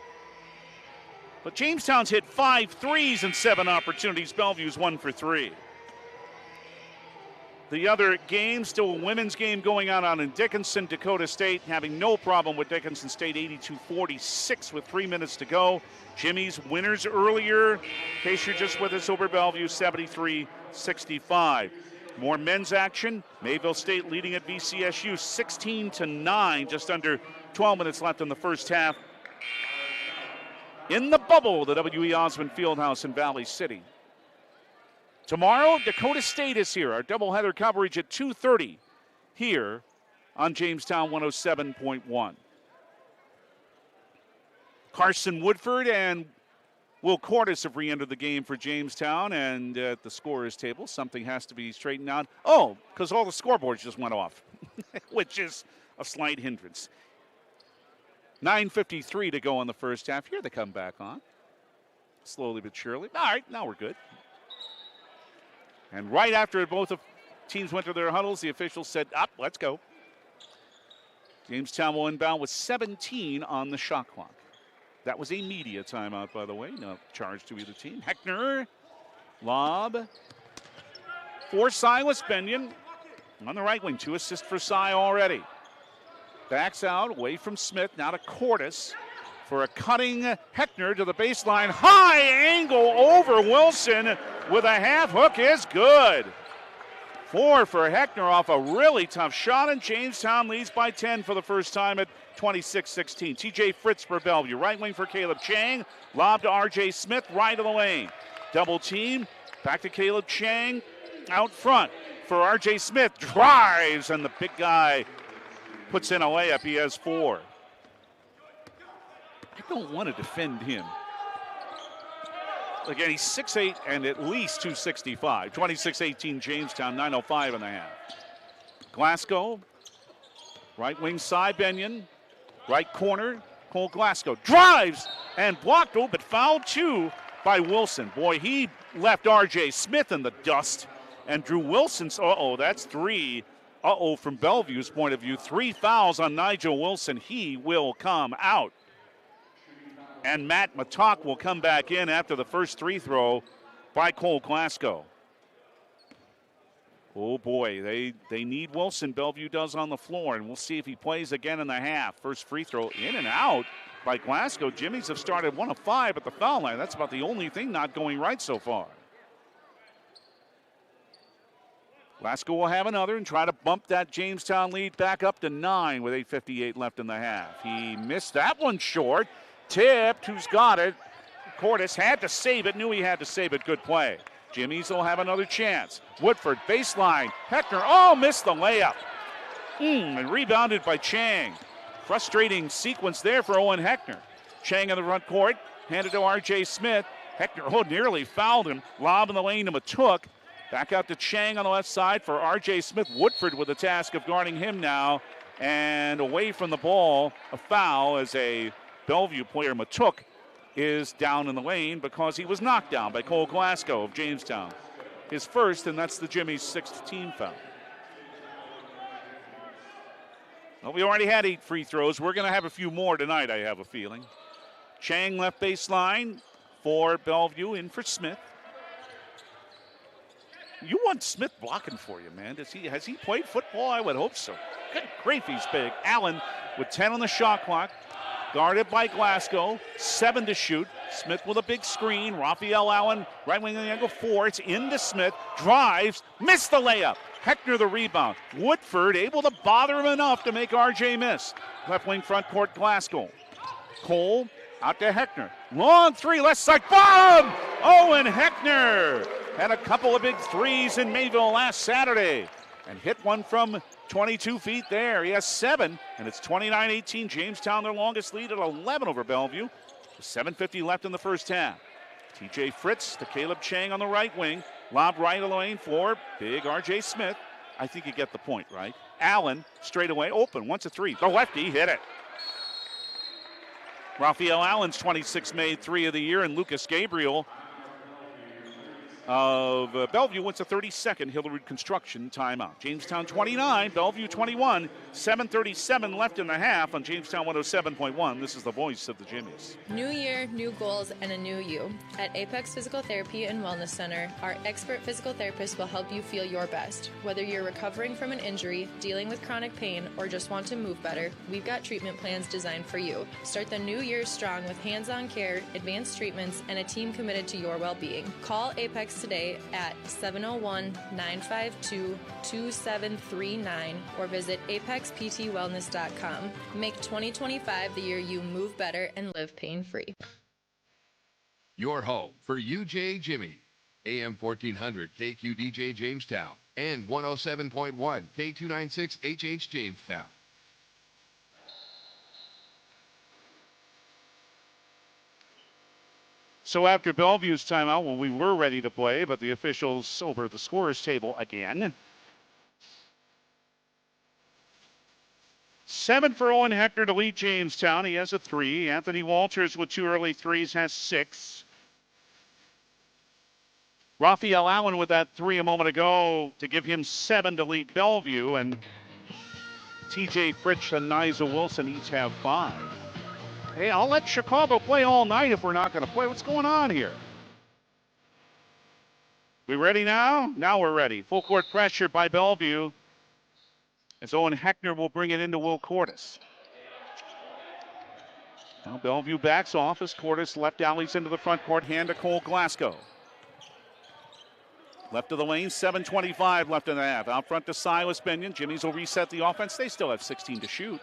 But Jamestown's hit 5 threes in 7 opportunities. Bellevue's 1 for 3. The other game, still a women's game going on in Dickinson. Dakota State having no problem with Dickinson State, 82-46 with 3 minutes to go. Jimmie's winners earlier, in case you're just with us, over Bellevue, 73-65. More men's action. Mayville State leading at VCSU, 16-9, just under 12 minutes left in the first half. In the bubble, the W.E. Osmond Fieldhouse in Valley City. Tomorrow, Dakota State is here. Our doubleheader coverage at 2:30 here on Jamestown 107.1. Carson Woodford and Will Cordes have re-entered the game for Jamestown, and at the scorer's table, something has to be straightened out. Oh, because all the scoreboards just went off, which is a slight hindrance. 9:53 to go in the first half. Here they come back on, slowly but surely. All right, now we're good. And right after both of teams went to their huddles, the officials said, up, let's go. Jamestown will inbound with 17 on the shot clock. That was a media timeout, by the way. No charge to either team. Heckner, lob for Silas Benyon on the right wing. 2 assists for Cy already. Backs out, away from Smith, now to Cordes for a cutting Heckner to the baseline. High angle over Wilson with a half hook is good. 4 for Heckner off a really tough shot, and Jamestown leads by 10 for the first time at 26-16. TJ Fritz for Bellevue. Right wing for Caleb Chang. Lob to RJ Smith, right of the lane. Double team. Back to Caleb Chang. Out front for RJ Smith. Drives, and the big guy puts in a layup. He has 4. I don't want to defend him. Again, he's 6'8" and at least 265. 26-18 Jamestown, 9:05 in the half. Glasgow, right wing side, Benyon. Right corner, Cole Glasgow. Drives and blocked, but fouled too by Wilson. Boy, he left R.J. Smith in the dust. And Drew Wilson's, that's 3. From Bellevue's point of view. 3 fouls on Nigel Wilson. He will come out. And Matt Matok will come back in after the first 3 throw by Cole Glasgow. Oh boy, they need Wilson. Bellevue does on the floor, and we'll see if he plays again in the half. First free throw in and out by Glasgow. Jimmie's have started 1 of 5 at the foul line. That's about the only thing not going right so far. Glasgow will have another and try to bump that Jamestown lead back up to 9 with 8:58 left in the half. He missed that one short. Tipped, who's got it? Cordes had to save it, knew he had to save it. Good play. Jimmie's will have another chance. Woodford, baseline. Heckner, missed the layup. And rebounded by Chang. Frustrating sequence there for Owen Heckner. Chang in the front court, handed to R.J. Smith. Heckner, nearly fouled him. Lob in the lane to Matuk. Back out to Chang on the left side for R.J. Smith. Woodford with the task of guarding him now. And away from the ball, a foul as a Bellevue player, Matuk, is down in the lane because he was knocked down by Cole Glasgow of Jamestown. His first, and that's the Jimmie's 6th team foul. Well, we already had 8 free throws. We're going to have a few more tonight, I have a feeling. Chang left baseline for Bellevue, in for Smith. You want Smith blocking for you, man. Has he played football? I would hope so. Good grief, he's big. Allen with 10 on the shot clock. Guarded by Glasgow, 7 to shoot. Smith with a big screen. Raphael Allen, right wing on the angle 4. It's into Smith. Drives, missed the layup. Heckner the rebound. Woodford able to bother him enough to make RJ miss. Left wing front court, Glasgow. Cole out to Heckner. Long 3, left side, bottom! Owen Heckner had a couple of big threes in Mayville last Saturday and hit one from 22 feet there. He has 7, and it's 29-18. Jamestown, their longest lead at 11 over Bellevue. 7:50 left in the first half. TJ Fritz to Caleb Chang on the right wing. Lob right of the lane for big R.J. Smith. I think you get the point, right? Allen straight away open. Wants a 3. The lefty hit it. Raphael Allen's 26 made 3 of the year, and Lucas Gabriel of Bellevue wins a 32nd Hillerud Construction timeout. Jamestown 29, Bellevue 21, 7:37 left in the half on Jamestown 107.1. This is the voice of the Jimmies. New year, new goals, and a new you. At Apex Physical Therapy and Wellness Center, our expert physical therapists will help you feel your best. Whether you're recovering from an injury, dealing with chronic pain, or just want to move better, we've got treatment plans designed for you. Start the new year strong with hands-on care, advanced treatments, and a team committed to your well-being. Call Apex today at 701-952-2739 or visit apexptwellness.com. Make 2025 the year you move better and live pain-free. Your home for UJ Jimmie, AM 1400 KQDJ Jamestown and 107.1 K296 HH Jamestown. So after Bellevue's timeout, well, we were ready to play, but the officials over the scorer's table again. 7 for Owen Heckner to lead Jamestown. He has a 3. Anthony Walters with 2 early threes has 6. Raphael Allen with that 3 a moment ago to give him 7 to lead Bellevue. And TJ Fritsch and Nyza Wilson each have 5. Hey, I'll let Chicago play all night if we're not going to play. What's going on here? We ready now? Now we're ready. Full court pressure by Bellevue as Owen Heckner will bring it into Will Cordes. Now Bellevue backs off as Cordes left alleys into the front court. Hand to Cole Glasgow. Left of the lane, 7:25 left in the half. Out front to Silas Benyon. Jimmy's will reset the offense. They still have 16 to shoot.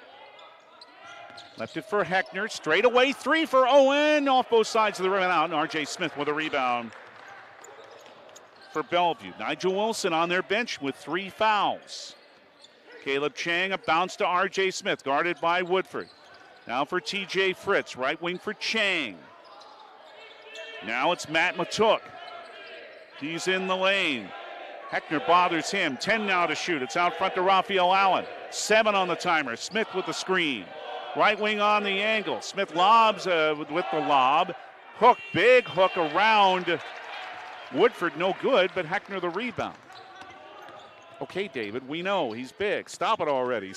Left it for Heckner. Straight away 3 for Owen. Off both sides of the rim and out. And R.J. Smith with a rebound for Bellevue. Nigel Wilson on their bench with 3 fouls. Caleb Chang, a bounce to R.J. Smith, guarded by Woodford. Now for T.J. Fritz, right wing for Chang. Now it's Matt Matuk. He's in the lane. Heckner bothers him. 10 now to shoot. It's out front to Raphael Allen. 7 on the timer. Smith with the screen. Right wing on the angle. Smith lobs with the lob. Hook, big hook around Woodford, no good, but Heckner the rebound. Okay, David, we know he's big. Stop it already.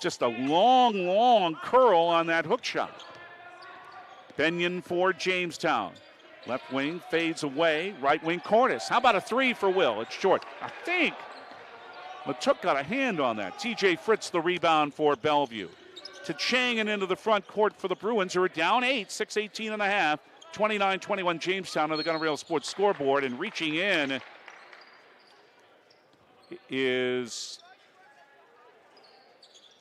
Just a long, long curl on that hook shot. Benyon for Jamestown. Left wing fades away. Right wing Cordes. How about a 3 for Will? It's short. I think Matuk got a hand on that. TJ Fritz the rebound for Bellevue. To Chang and into the front court for the Bruins, who are down 8, 6:18 and a half. 29-21 Jamestown on the Gunner Rail Sports scoreboard. And reaching in is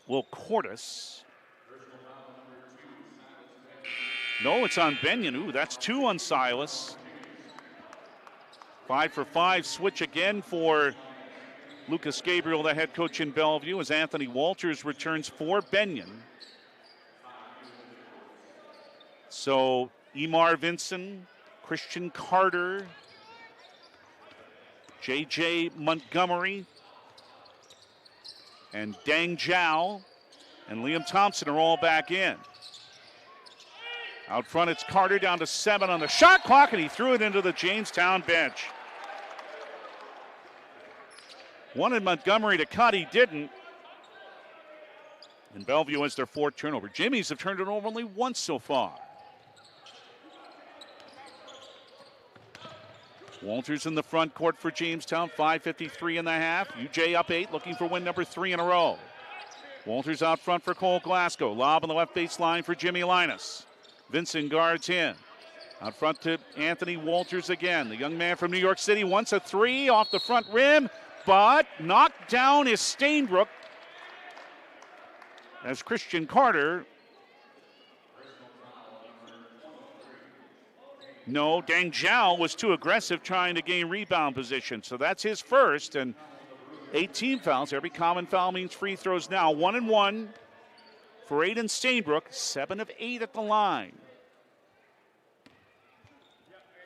Will Cordes. No, it's on Benyon. Ooh, that's 2 on Silas. 5 for 5. Switch again for Lucas Gabriel, the head coach in Bellevue, as Anthony Walters returns for Benyon. So Emar Vinson, Christian Carter, J.J. Montgomery, and Dang Zhao and Liam Thompson are all back in. Out front, it's Carter down to 7 on the shot clock, and he threw it into the Jamestown bench. Wanted Montgomery to cut, he didn't. And Bellevue has their 4th turnover. Jimmy's have turned it over only once so far. Walters in the front court for Jamestown, 5:53 in the half. UJ up 8, looking for win number 3 in a row. Walters out front for Cole Glasgow. Lob on the left baseline for Jimmie Linus. Vincent guards in. Out front to Anthony Walters again. The young man from New York City wants a 3 off the front rim, but knocked down is Stainbrook as Christian Carter. No, Dang Zhao was too aggressive trying to gain rebound position. So that's his first, and 18 fouls. Every common foul means free throws now. 1-1 for Aiden Stainbrook, 7 of 8 at the line.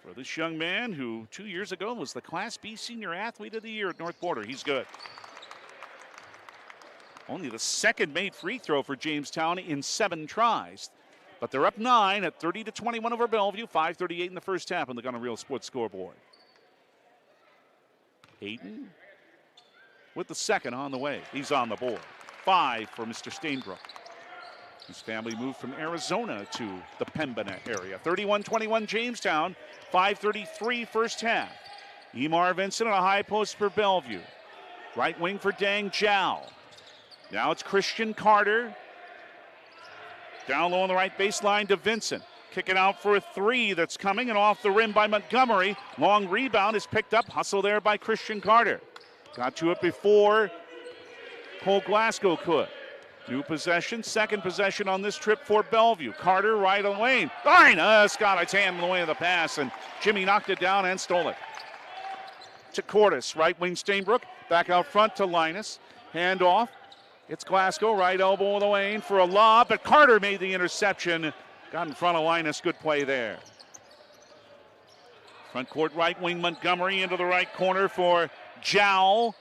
For this young man who 2 years ago was the Class B Senior Athlete of the Year at North Border. He's good. Only the second made free throw for Jamestown in 7 tries. But they're up 9 at 30-21 over Bellevue. 5:38 in the first half on the Gunner Real Sports scoreboard. Hayden with the second on the way. He's on the board. 5 for Mr. Stainbrook. His family moved from Arizona to the Pembina area. 31-21 Jamestown. 5:33 first half. Emar Vincent on a high post for Bellevue. Right wing for Dang Zhao. Now it's Christian Carter. Down low on the right baseline to Vincent. Kicking out for a 3 that's coming and off the rim by Montgomery. Long rebound is picked up. Hustle there by Christian Carter. Got to it before Cole Glasgow could. New possession, second possession on this trip for Bellevue. Carter right on the lane. Got a hand in the way of the pass, and Jimmie knocked it down and stole it. To Cordes, right wing Stainbrook. Back out front to Linus. Hand off. It's Glasgow, right elbow of the lane for a lob, but Carter made the interception. Got in front of Linus. Good play there. Front court right wing Montgomery into the right corner for Zhao.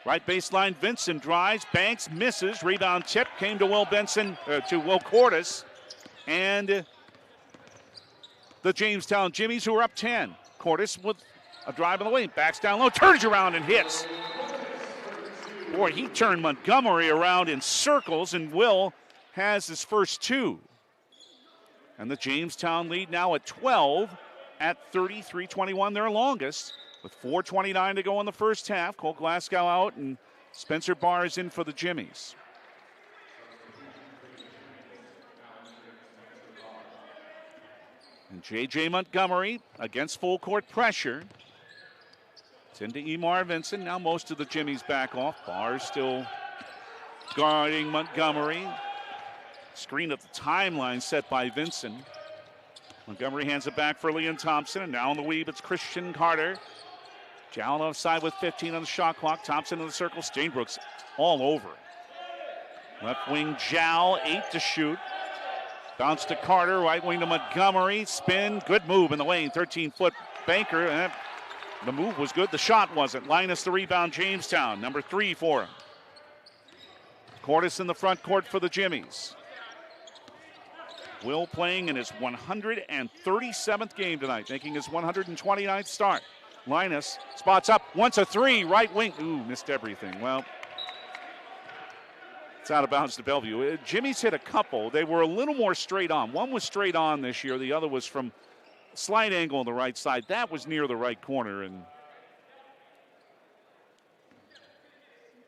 Right baseline, Vincent drives, banks, misses. Rebound tip came to Will Cordes. And the Jamestown Jimmies, who are up 10. Cordes with a drive on the lane, backs down low, turns around and hits. Boy, he turned Montgomery around in circles, and Will has his first 2. And the Jamestown lead now at 12 at 33-21, their longest, with 4:29 to go in the first half. Cole Glasgow out, and Spencer Barr is in for the Jimmies. And J.J. Montgomery against full court pressure. It's into Emar Vincent. Now most of the Jimmies back off. Barr still guarding Montgomery. Screen at the timeline set by Vincent. Montgomery hands it back for Leon Thompson, and now on the weave it's Christian Carter. Jalen offside with 15 on the shot clock. Thompson in the circle. Stainbrook's all over it. Left wing Zhao, 8 to shoot. Bounce to Carter, right wing to Montgomery. Spin, good move in the lane. 13-foot banker. And the move was good, the shot wasn't. Linus the rebound, Jamestown. Number 3 for him. Cordes in the front court for the Jimmies. Will playing in his 137th game tonight, making his 129th start. Linus spots up, wants a 3, right wing. Ooh, missed everything. Well, it's out of bounds to Bellevue. Jimmy's hit a couple. They were a little more straight on. One was straight on this year. The other was from slight angle on the right side. That was near the right corner, and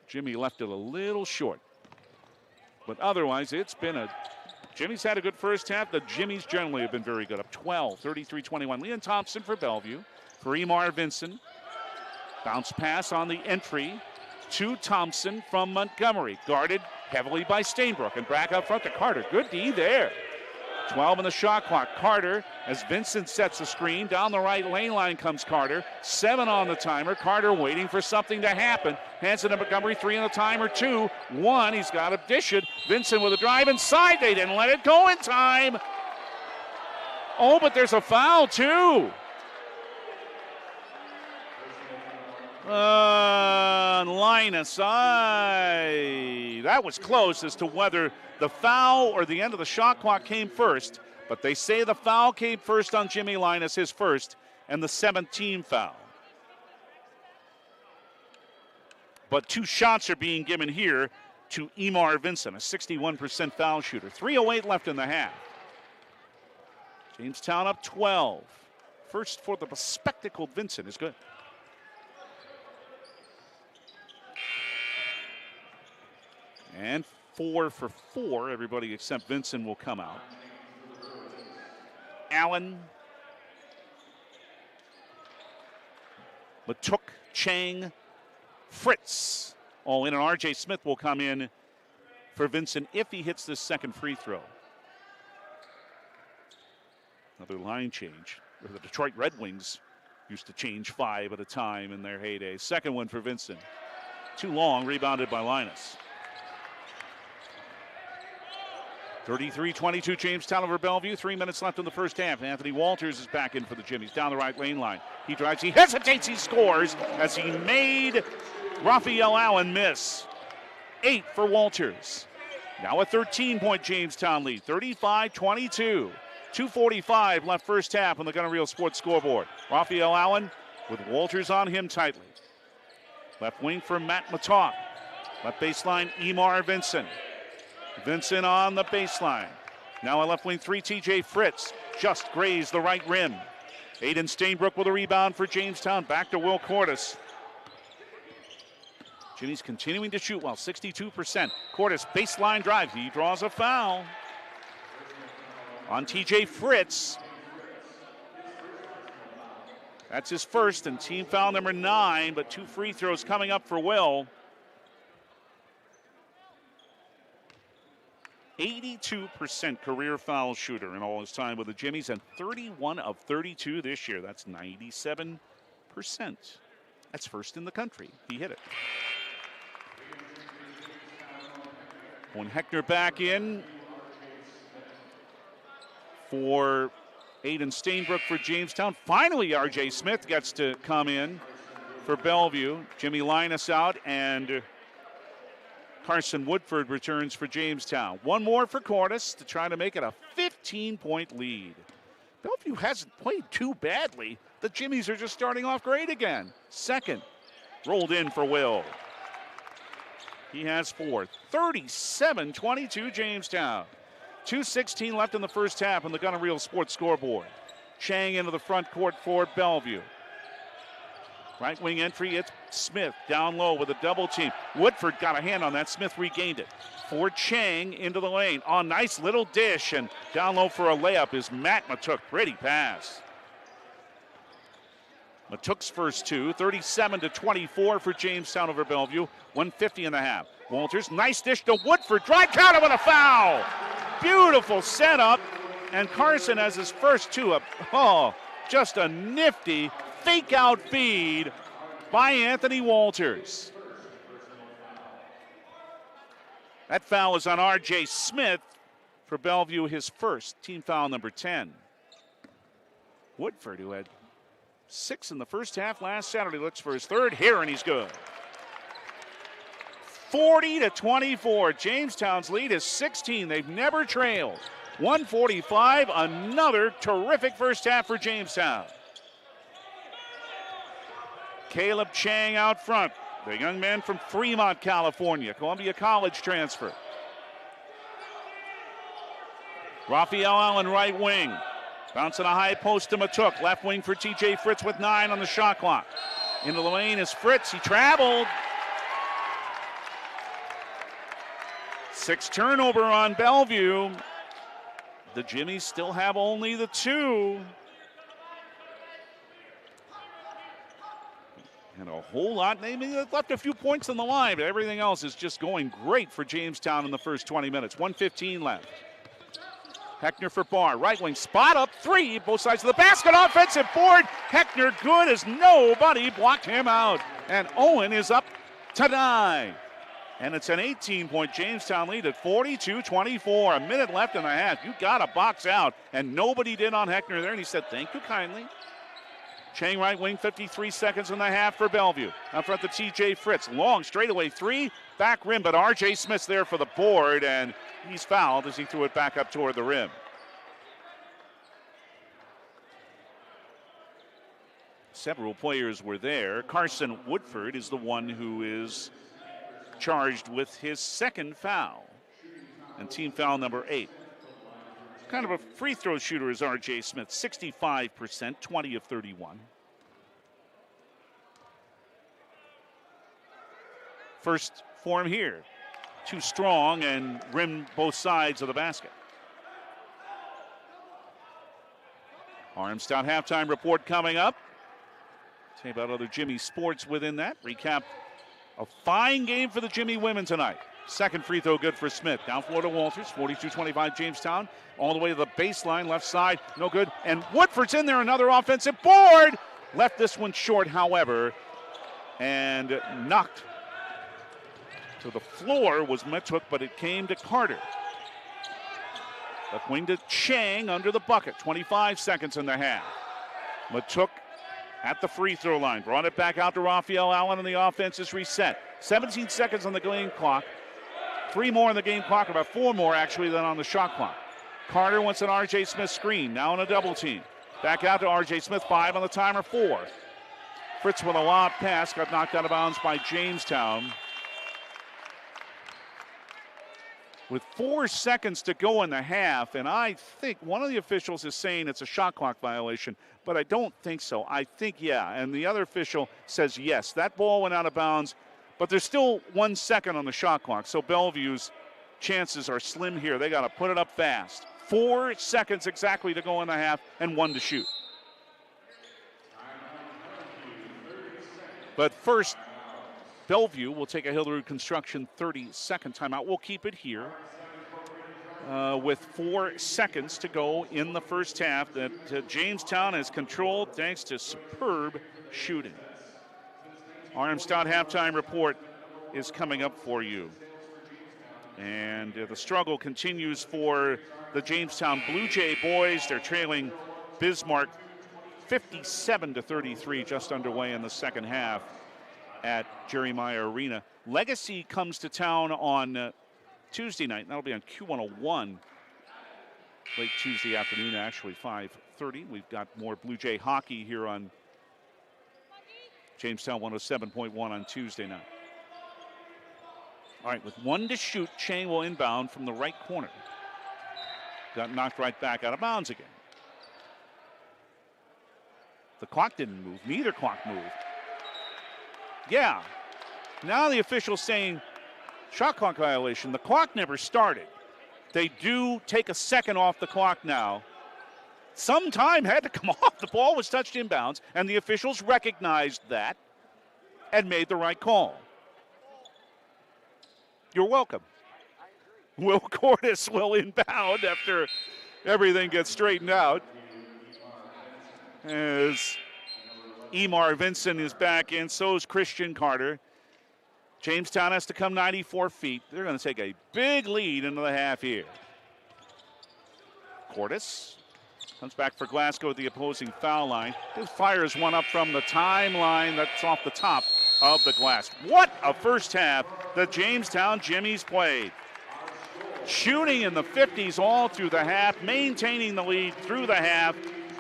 Jimmie left it a little short. But otherwise, it's been Jimmy's had a good first half. The Jimmies generally have been very good. Up 12, 33-21. Leon Thompson for Bellevue. For Emar Vincent. Bounce pass on the entry to Thompson from Montgomery. Guarded heavily by Stainbrook. And back up front to Carter. Good D there. 12 on the shot clock. Carter, as Vincent sets the screen. Down the right lane line comes Carter. 7 on the timer. Carter waiting for something to happen. Hands it to Montgomery. 3 on the timer. 2. 1. He's got to dish it. Vincent with a drive inside. They didn't let it go in time. Oh, but there's a foul too. Linus, that was close as to whether the foul or the end of the shot clock came first, but they say the foul came first on Jimmie Linus, his first, and the 7th team foul. But 2 shots are being given here to Emar Vincent, a 61% foul shooter. 3:08 left in the half. Jamestown up 12. First for the bespectacled Vincent is good. And 4 for 4. Everybody except Vincent will come out. Allen, Matuk, Chang, Fritz all in, and R.J. Smith will come in for Vincent if he hits this second free throw. Another line change. The Detroit Red Wings used to change 5 at a time in their heyday. Second one for Vincent. Too long, rebounded by Linus. 33-22 Jamestown over Bellevue. 3 minutes left in the first half. Anthony Walters is back in for the Jimmies. Down the right lane line. He drives, he hesitates, he scores as he made Raphael Allen miss. 8 for Walters. Now a 13-point Jamestown lead, 35-22. 2:45 left first half on the Gunner Reel Sports scoreboard. Raphael Allen with Walters on him tightly. Left wing for Matt Matock. Left baseline, Emar Vincent. Vincent on the baseline. Now a left wing 3, TJ Fritz. Just grazed the right rim. Aiden Stainbrook with a rebound for Jamestown. Back to Will Cordes. Jimmie's continuing to shoot well, 62%. Cordes baseline drive. He draws a foul on TJ Fritz. That's his first and team foul number 9, but 2 free throws coming up for Will. 82% career foul shooter in all his time with the Jimmies, and 31 of 32 this year. That's 97%. That's first in the country. He hit it. When Heckner back in for Aiden Stainbrook for Jamestown. Finally, R.J. Smith gets to come in for Bellevue. Jimmie Linus out, and Carson Woodford returns for Jamestown. One more for Cordes to try to make it a 15-point lead. Bellevue hasn't played too badly. The Jimmies are just starting off great again. Second, rolled in for Will. He has 4. 37-22 Jamestown. 2:16 left in the first half on the Gunner Reel Sports scoreboard. Chang into the front court for Bellevue. Right wing entry, it's Smith down low with a double team. Woodford got a hand on that. Smith regained it. For Chang into the lane. Oh, nice little dish, and down low for a layup is Matt Matook. Pretty pass. Matook's first 2, 37-24 for Jamestown over Bellevue. 150 in the half. Walters, nice dish to Woodford. Drive counter with a foul. Beautiful setup, and Carson has his first 2 up. Oh, just a nifty fake out feed by Anthony Walters. That foul is on R.J. Smith for Bellevue, his first, team foul number 10. Woodford, who had 6 in the first half last Saturday, looks for his third here, and he's good. 40-24. Jamestown's lead is 16. They've never trailed. 145. Another terrific first half for Jamestown. Caleb Chang out front. The young man from Fremont, California. Columbia College transfer. Raphael Allen, right wing. Bouncing a high post to Matook. Left wing for TJ Fritz with 9 on the shot clock. Into the lane is Fritz. He traveled. 6 turnover on Bellevue. The Jimmies still have only the 2. And a whole lot. They left a few points on the line, but everything else is just going great for Jamestown in the first 20 minutes. 1:15 left. Heckner for Barr. Right wing spot up 3. Both sides of the basket. Offensive board. Heckner good as nobody blocked him out. And Owen is up to 9. And it's an 18-point Jamestown lead at 42-24. A minute left in the half. You got to box out. And nobody did on Heckner there. And he said, thank you kindly. Chang right wing, 53 seconds in the half for Bellevue. Out front to TJ Fritz. Long straightaway 3. Back rim, but R.J. Smith's there for the board. And he's fouled as he threw it back up toward the rim. Several players were there. Carson Woodford is the one who is charged with his second foul, and team foul number 8. Kind of a free throw shooter is R.J. Smith, 65%, 20 of 31. First for him here. Too strong and rim both sides of the basket. Armstown halftime report coming up. Tell you about other Jimmie sports within that. Recap a fine game for the Jimmie women tonight. Second free throw good for Smith. Down floor to Walters, 42-25 Jamestown. All the way to the baseline, left side, no good. And Woodford's in there, another offensive board. Left this one short, however, and knocked to the floor was Matook, but it came to Carter. Left wing to Chang under the bucket, 25 seconds in the half. Matook at the free throw line. Brought it back out to Raphael Allen, and the offense is reset. 17 seconds on the game clock. 3 more on the game clock, about 4 more actually than on the shot clock. Carter wants an R.J. Smith screen, now on a double team. Back out to R.J. Smith, 5 on the timer, 4. Fritz with a lob pass, got knocked out of bounds by Jamestown. With 4 seconds to go in the half, and I think one of the officials is saying it's a shot clock violation, but I don't think so. I think, yeah, and the other official says yes. That ball went out of bounds, but there's still 1 second on the shot clock, so Bellevue's chances are slim here. They got to put it up fast. 4 seconds exactly to go in the half and 1 to shoot. But first, Bellevue will take a Hillerud Construction 30-second timeout. We'll keep it here with 4 seconds to go in the first half that Jamestown has controlled thanks to superb shooting. Armstadt halftime report is coming up for you. And the struggle continues for the Jamestown Blue Jay boys. They're trailing Bismarck 57-33, just underway in the second half at Jerry Meyer Arena. Legacy comes to town on Tuesday night. That'll be on Q101 late Tuesday afternoon, actually 5:30. We've got more Blue Jay hockey here on Jamestown 107.1 on Tuesday night. All right, with 1 to shoot, Chang will inbound from the right corner. Got knocked right back out of bounds again. The clock didn't move. Neither clock moved. Yeah. Now the official's saying shot clock violation. The clock never started. They do take a second off the clock now. Some time had to come off. The ball was touched inbounds, and the officials recognized that and made the right call. You're welcome. Will Cordes will inbound after everything gets straightened out. As Emar Vincent is back in, so is Christian Carter. Jamestown has to come 94 feet. They're going to take a big lead into the half here. Cordes comes back for Glasgow at the opposing foul line. He fires one up from the timeline. That's off the top of the glass. What a first half the Jamestown Jimmies played. Shooting in the 50s all through the half, maintaining the lead through the half,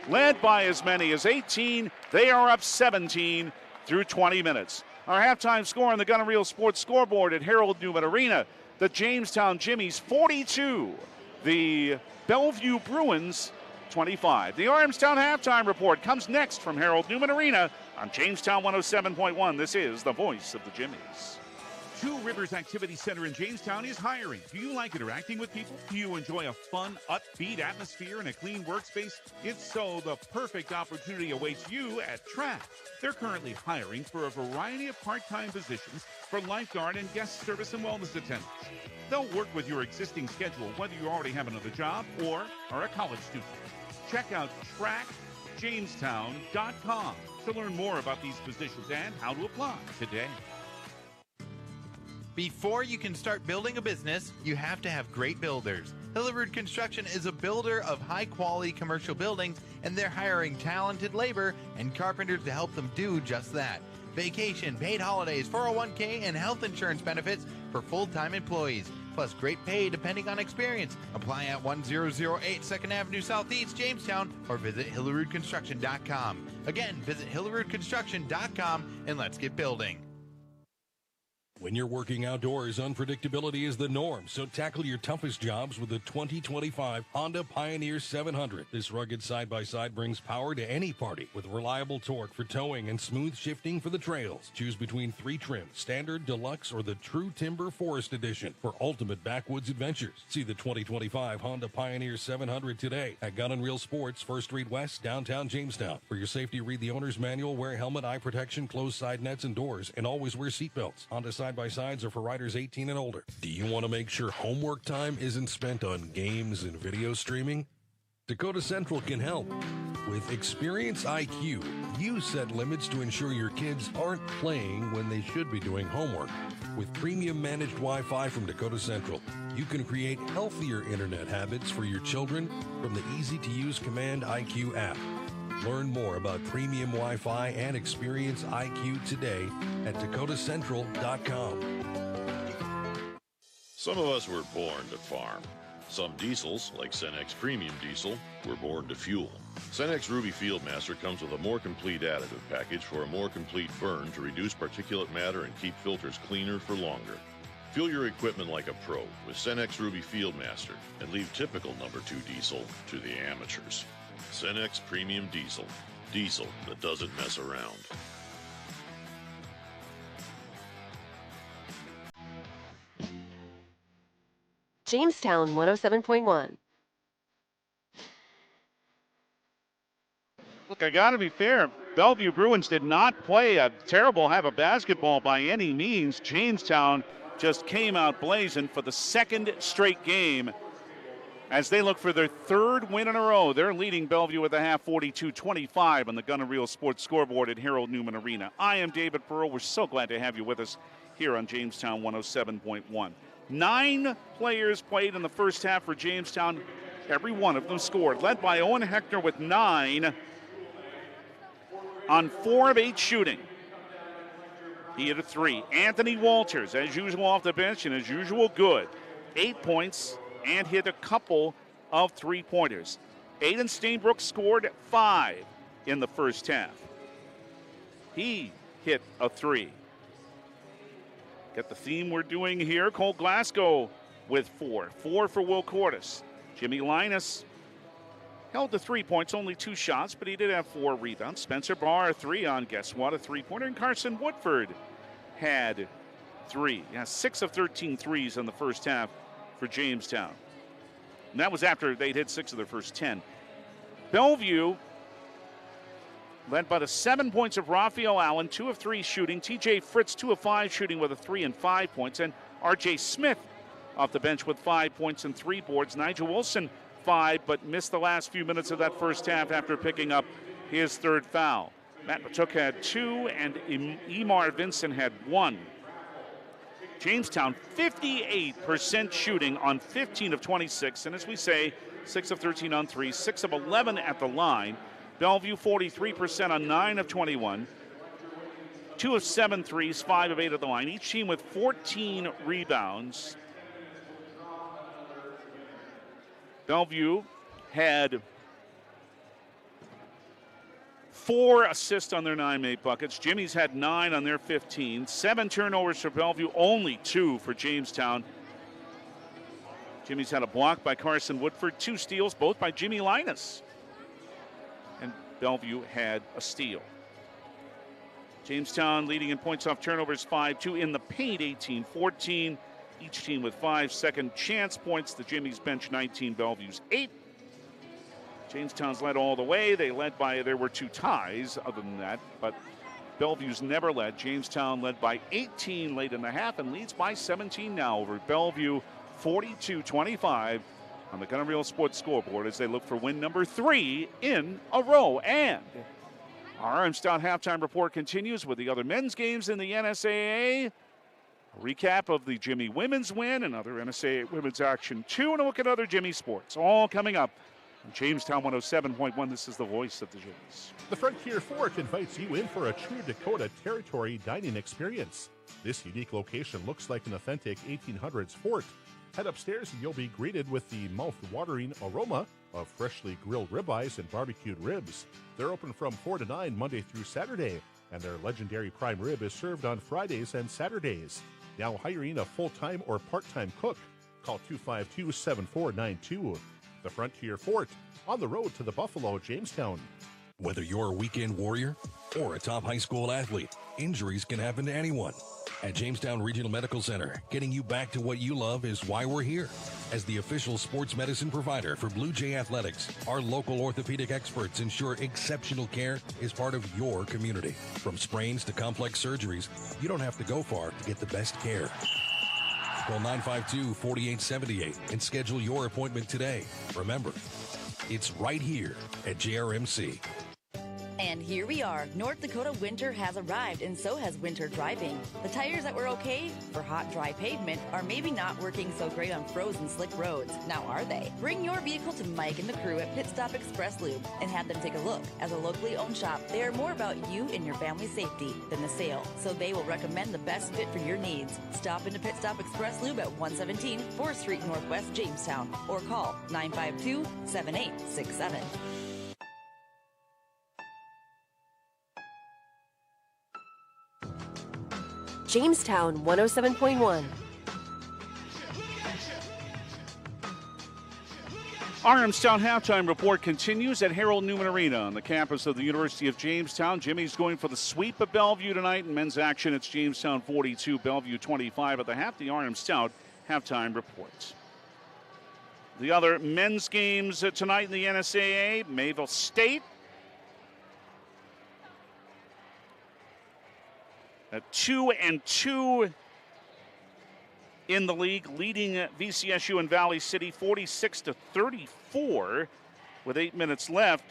led by as many as 18. They are up 17 through 20 minutes. Our halftime score on the Gun and Reel Sports scoreboard at Harold Newman Arena, the Jamestown Jimmies 42, the Bellevue Bruins 25. The Armstown halftime report comes next from Harold Newman Arena on Jamestown 107.1. This is the voice of the Jimmies. Two Rivers Activity Center in Jamestown is hiring. Do you like interacting with people? Do you enjoy a fun, upbeat atmosphere and a clean workspace? If so, the perfect opportunity awaits you at Track. They're currently hiring for a variety of part-time positions for lifeguard and guest service and wellness attendants. They'll work with your existing schedule, whether you already have another job or are a college student. Check out trackjamestown.com to learn more about these positions and how to apply today. Before you can start building a business, you have to have great builders. Hillerud Construction is a builder of high-quality commercial buildings, and they're hiring talented labor and carpenters to help them do just that. Vacation, paid holidays, 401k, and health insurance benefits for full-time employees, plus great pay depending on experience. Apply at 1008 2nd Avenue Southeast, Jamestown, or visit HillerudConstruction.com. Again, visit HillerudConstruction.com, and let's get building. When you're working outdoors, unpredictability is the norm, so tackle your toughest jobs with the 2025 Honda Pioneer 700. This rugged side-by-side brings power to any party with reliable torque for towing and smooth shifting for the trails. Choose between 3 trims, Standard, Deluxe, or the True Timber Forest Edition for ultimate backwoods adventures. See the 2025 Honda Pioneer 700 today at Gun and Reel Sports, 1st Street West, downtown Jamestown. For your safety, read the owner's manual, wear helmet, eye protection, close side nets and doors, and always wear seatbelts. Honda side-by-sides are for riders 18 and older. Do you want to make sure homework time isn't spent on games and video streaming? Dakota Central can help. With Experience IQ, you set limits to ensure your kids aren't playing when they should be doing homework. With premium managed Wi-Fi from Dakota Central, you can create healthier internet habits for your children from the easy-to-use Command IQ app. Learn more about premium Wi-Fi and Experience IQ today at dakotacentral.com. Some of us were born to farm. Some diesels, like Cenex Premium Diesel, were born to fuel. Cenex Ruby Fieldmaster comes with a more complete additive package for a more complete burn to reduce particulate matter and keep filters cleaner for longer. Fuel your equipment like a pro with Cenex Ruby Fieldmaster and leave typical number 2 diesel to the amateurs. Cenex Premium Diesel. Diesel that doesn't mess around. Jamestown 107.1. Look, I got to be fair. Bellevue Bruins did not play a terrible half of basketball by any means. Jamestown just came out blazing for the second straight game as they look for their third win in a row. They're leading Bellevue at the half 42-25 on the Gun and Reel Sports scoreboard at Harold Newman Arena. I am David Pearl. We're so glad to have you with us here on Jamestown 107.1. 9 players played in the first half for Jamestown. Every one of them scored, led by Owen Hector with 9 on 4 of 8 shooting. He hit a 3. Anthony Walters, as usual, off the bench, and as usual, good. 8 points and hit a couple of 3-pointers. Aiden Stainbrook scored 5 in the first half. He hit a 3. Got the theme we're doing here. Cole Glasgow with 4. 4 for Will Cordes. Jimmie Linus held the 3 points, only 2 shots, but he did have 4 rebounds. Spencer Barr, a 3 on, guess what, a 3-pointer. And Carson Woodford had 3. Yeah, 6 of 13 threes in the first half for Jamestown. And that was after they'd hit 6 of their first 10. Bellevue led by the 7 points of Raphael Allen, 2 of 3 shooting. TJ Fritz, 2 of 5 shooting with a 3 and 5 points. And RJ Smith off the bench with 5 points and 3 boards. Nigel Wilson, 5, but missed the last few minutes of that first half after picking up his 3rd foul. Matt Matuk had 2, and Emar Vincent had 1. Jamestown, 58% shooting on 15 of 26, and as we say, 6 of 13 on 3, 6 of 11 at the line. Bellevue, 43% on 9 of 21, 2 of 7 threes, 5 of 8 at the line. Each team with 14 rebounds. Bellevue had 4 assists on their 9 made buckets. Jimmie's had 9 on their 15. 7 turnovers for Bellevue, only 2 for Jamestown. Jimmie's had a block by Carson Woodford, 2 steals, both by Jimmie Linus. And Bellevue had a steal. Jamestown leading in points off turnovers, 5-2. In the paint, 18-14. Each team with 5 second chance points. The Jimmie's bench 19, Bellevue's 8. Jamestown's led all the way. They led by, there were 2 ties other than that, but Bellevue's never led. Jamestown led by 18 late in the half and leads by 17 now over Bellevue, 42-25 on the Gun and Reel Sports scoreboard as they look for win number 3 in a row. And our Arm Stout halftime report continues with the other men's games in the NSAA. A recap of the Jimmie women's win and other NSAA women's action too, and a look at other Jimmie sports. All coming up on Jamestown 107.1. This is the voice of the Jimmies. The Frontier Fort invites you in for a true Dakota Territory dining experience. This unique location looks like an authentic 1800s fort. Head upstairs and you'll be greeted with the mouth-watering aroma of freshly grilled ribeyes and barbecued ribs. They're open from 4 to 9 Monday through Saturday, and their legendary prime rib is served on Fridays and Saturdays. Now hiring a full-time or part-time cook. Call 252-7492. The Frontier Fort, on the road to the Buffalo, Jamestown. Whether you're a weekend warrior or a top high school athlete, injuries can happen to anyone. At Jamestown Regional Medical Center, getting you back to what you love is why we're here. As the official sports medicine provider for Blue Jay Athletics, our local orthopedic experts ensure exceptional care is part of your community. From sprains to complex surgeries, you don't have to go far to get the best care. Call 952-4878 and schedule your appointment today. Remember, it's right here at JRMC. And here we are. North Dakota winter has arrived, and so has winter driving. The tires that were okay for hot, dry pavement are maybe not working so great on frozen, slick roads. Now, are they? Bring your vehicle to Mike and the crew at Pit Stop Express Lube and have them take a look. As a locally owned shop, they are more about you and your family's safety than the sale, so they will recommend the best fit for your needs. Stop into Pit Stop Express Lube at 117 4th Street Northwest, Jamestown, or call 952-7867. Jamestown 107.1. Armstown halftime report continues at Harold Newman Arena on the campus of the University of Jamestown. Jimmie's going for the sweep of Bellevue tonight. In men's action, it's Jamestown 42, Bellevue 25 at the half. The Armstown halftime reports. The other men's games tonight in the NSAA, Mayville State at 2-2 in the league, leading VCSU and Valley City 46-34 with 8 minutes left.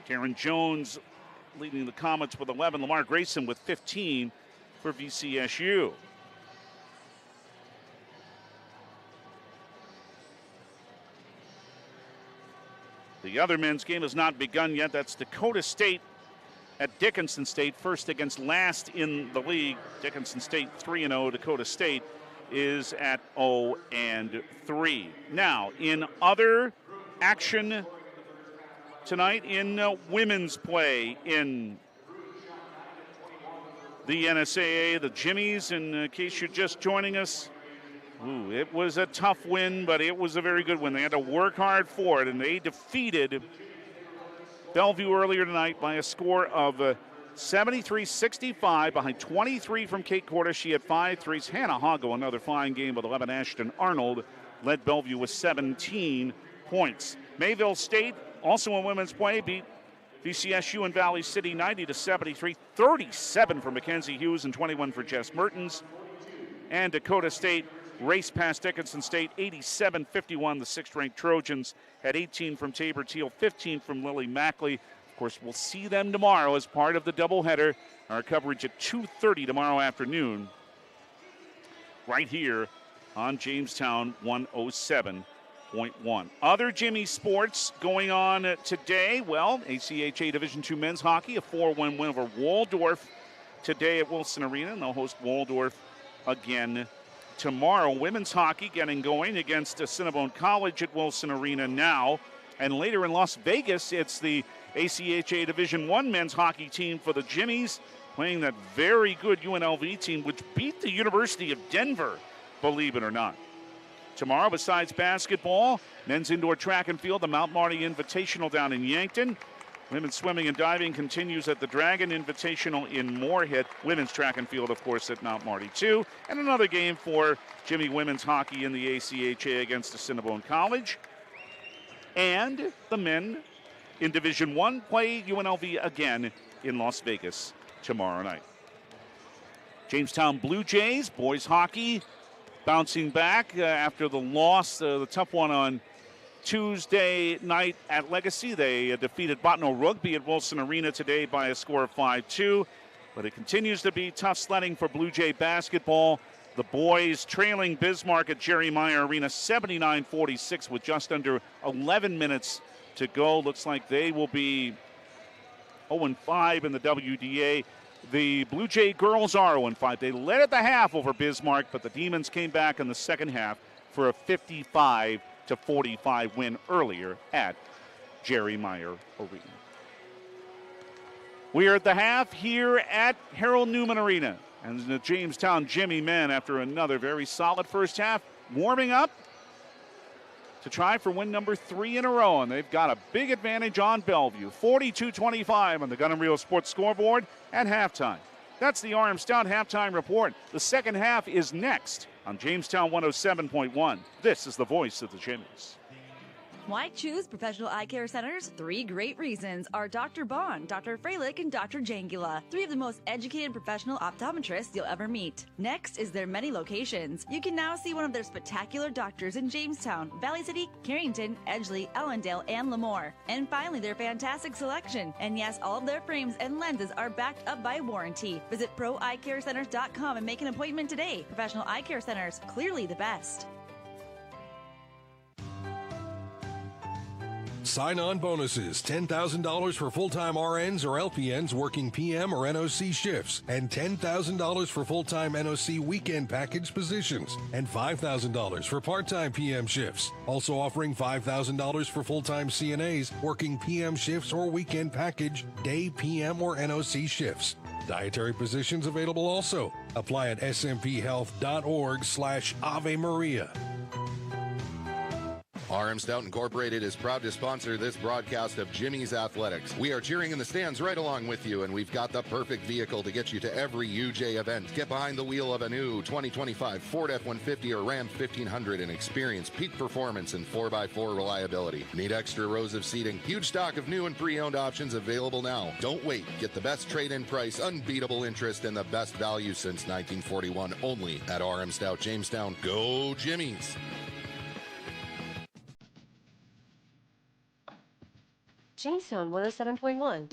Karen Jones leading the Comets with 11. Lamar Grayson with 15 for VCSU. The other men's game has not begun yet. That's Dakota State at Dickinson State, first against last in the league. Dickinson State 3-0. Dakota State is at 0-3. Now, in other action tonight in women's play in the NSAA, the Jimmies, in case you're just joining us, it was a tough win, but it was a very good win. They had to work hard for it, and they defeated Bellevue earlier tonight by a score of 73-65 behind 23 from Kate Cordes. She had 5 threes. Hannah Hago, another fine game with 11. Ashton Arnold led Bellevue with 17 points. Mayville State, also in women's play, beat VCSU and Valley City 90-73. 37 for Mackenzie Hughes and 21 for Jess Mertens. And Dakota State raced past Dickinson State 87-51. The 6th-ranked Trojans had 18 from Tabor Teal, 15 from Lily Mackley. Of course, we'll see them tomorrow as part of the doubleheader. Our coverage at 2:30 tomorrow afternoon, right here on Jamestown 107.1. Other Jimmie sports going on today. Well, ACHA Division II men's hockey, a 4-1 win over Waldorf today at Wilson Arena, and they'll host Waldorf again tomorrow. Women's hockey getting going against Cinnabon College at Wilson Arena now. And later in Las Vegas, it's the ACHA Division I men's hockey team for the Jimmies, playing that very good UNLV team, which beat the University of Denver, believe it or not. Tomorrow, besides basketball, men's indoor track and field, the Mount Marty Invitational down in Yankton. Women's swimming and diving continues at the Dragon Invitational in Moorhead. Women's track and field, of course, at Mount Marty, too. And another game for Jimmie women's hockey in the ACHA against Cinnabon College. And the men in Division I play UNLV again in Las Vegas tomorrow night. Jamestown Blue Jays, boys hockey, bouncing back after the loss, the tough one on Tuesday night at Legacy. They defeated Bottineau Rugby at Wilson Arena today by a score of 5-2. But it continues to be tough sledding for Blue Jay basketball. The boys trailing Bismarck at Jerry Meyer Arena 79-46 with just under 11 minutes to go. Looks like they will be 0-5 in the WDA. The Blue Jay girls are 0-5. They led at the half over Bismarck, but the Demons came back in the second half for a 55-45 win earlier at Jerry Meyer Arena. We are at the half here at Harold Newman Arena. And the Jamestown Jimmie men, after another very solid first half, warming up to try for win number 3 in a row. And they've got a big advantage on Bellevue. 42-25 on the Gun and Reel Sports scoreboard at halftime. That's the Armstown halftime report. The second half is next on Jamestown 107.1. This is the voice of the Jimmies. Why choose professional eye care centers? 3 great reasons are Dr. Bond, Dr. Freilich, and Dr. Jangula, 3 of the most educated professional optometrists you'll ever meet. Next is their many locations. You can now see one of their spectacular doctors in Jamestown, Valley City, Carrington, Edgeley, Ellendale, and Lemoore. And finally, their fantastic selection. And yes, all of their frames and lenses are backed up by warranty. Visit proeyecarecenters.com and make an appointment today. Professional eye care centers, clearly the best. Sign-on bonuses, $10,000 for full-time RNs or LPNs working PM or NOC shifts, and $10,000 for full-time NOC weekend package positions, and $5,000 for part-time PM shifts. Also offering $5,000 for full-time CNAs working PM shifts or weekend package, day, PM, or NOC shifts. Dietary positions available also. Apply at smphhealth.org/Ave Maria. RM Stout Incorporated is proud to sponsor this broadcast of Jimmie's Athletics. We are cheering in the stands right along with you, and we've got the perfect vehicle to get you to every UJ event. Get behind the wheel of a new 2025 Ford F-150 or Ram 1500 and experience peak performance and 4x4 reliability. Need extra rows of seating? Huge stock of new and pre-owned options available now. Don't wait. Get the best trade-in price, unbeatable interest, and the best value since 1941 only at RM Stout Jamestown. Go Jimmie's! Jamestown 107.1.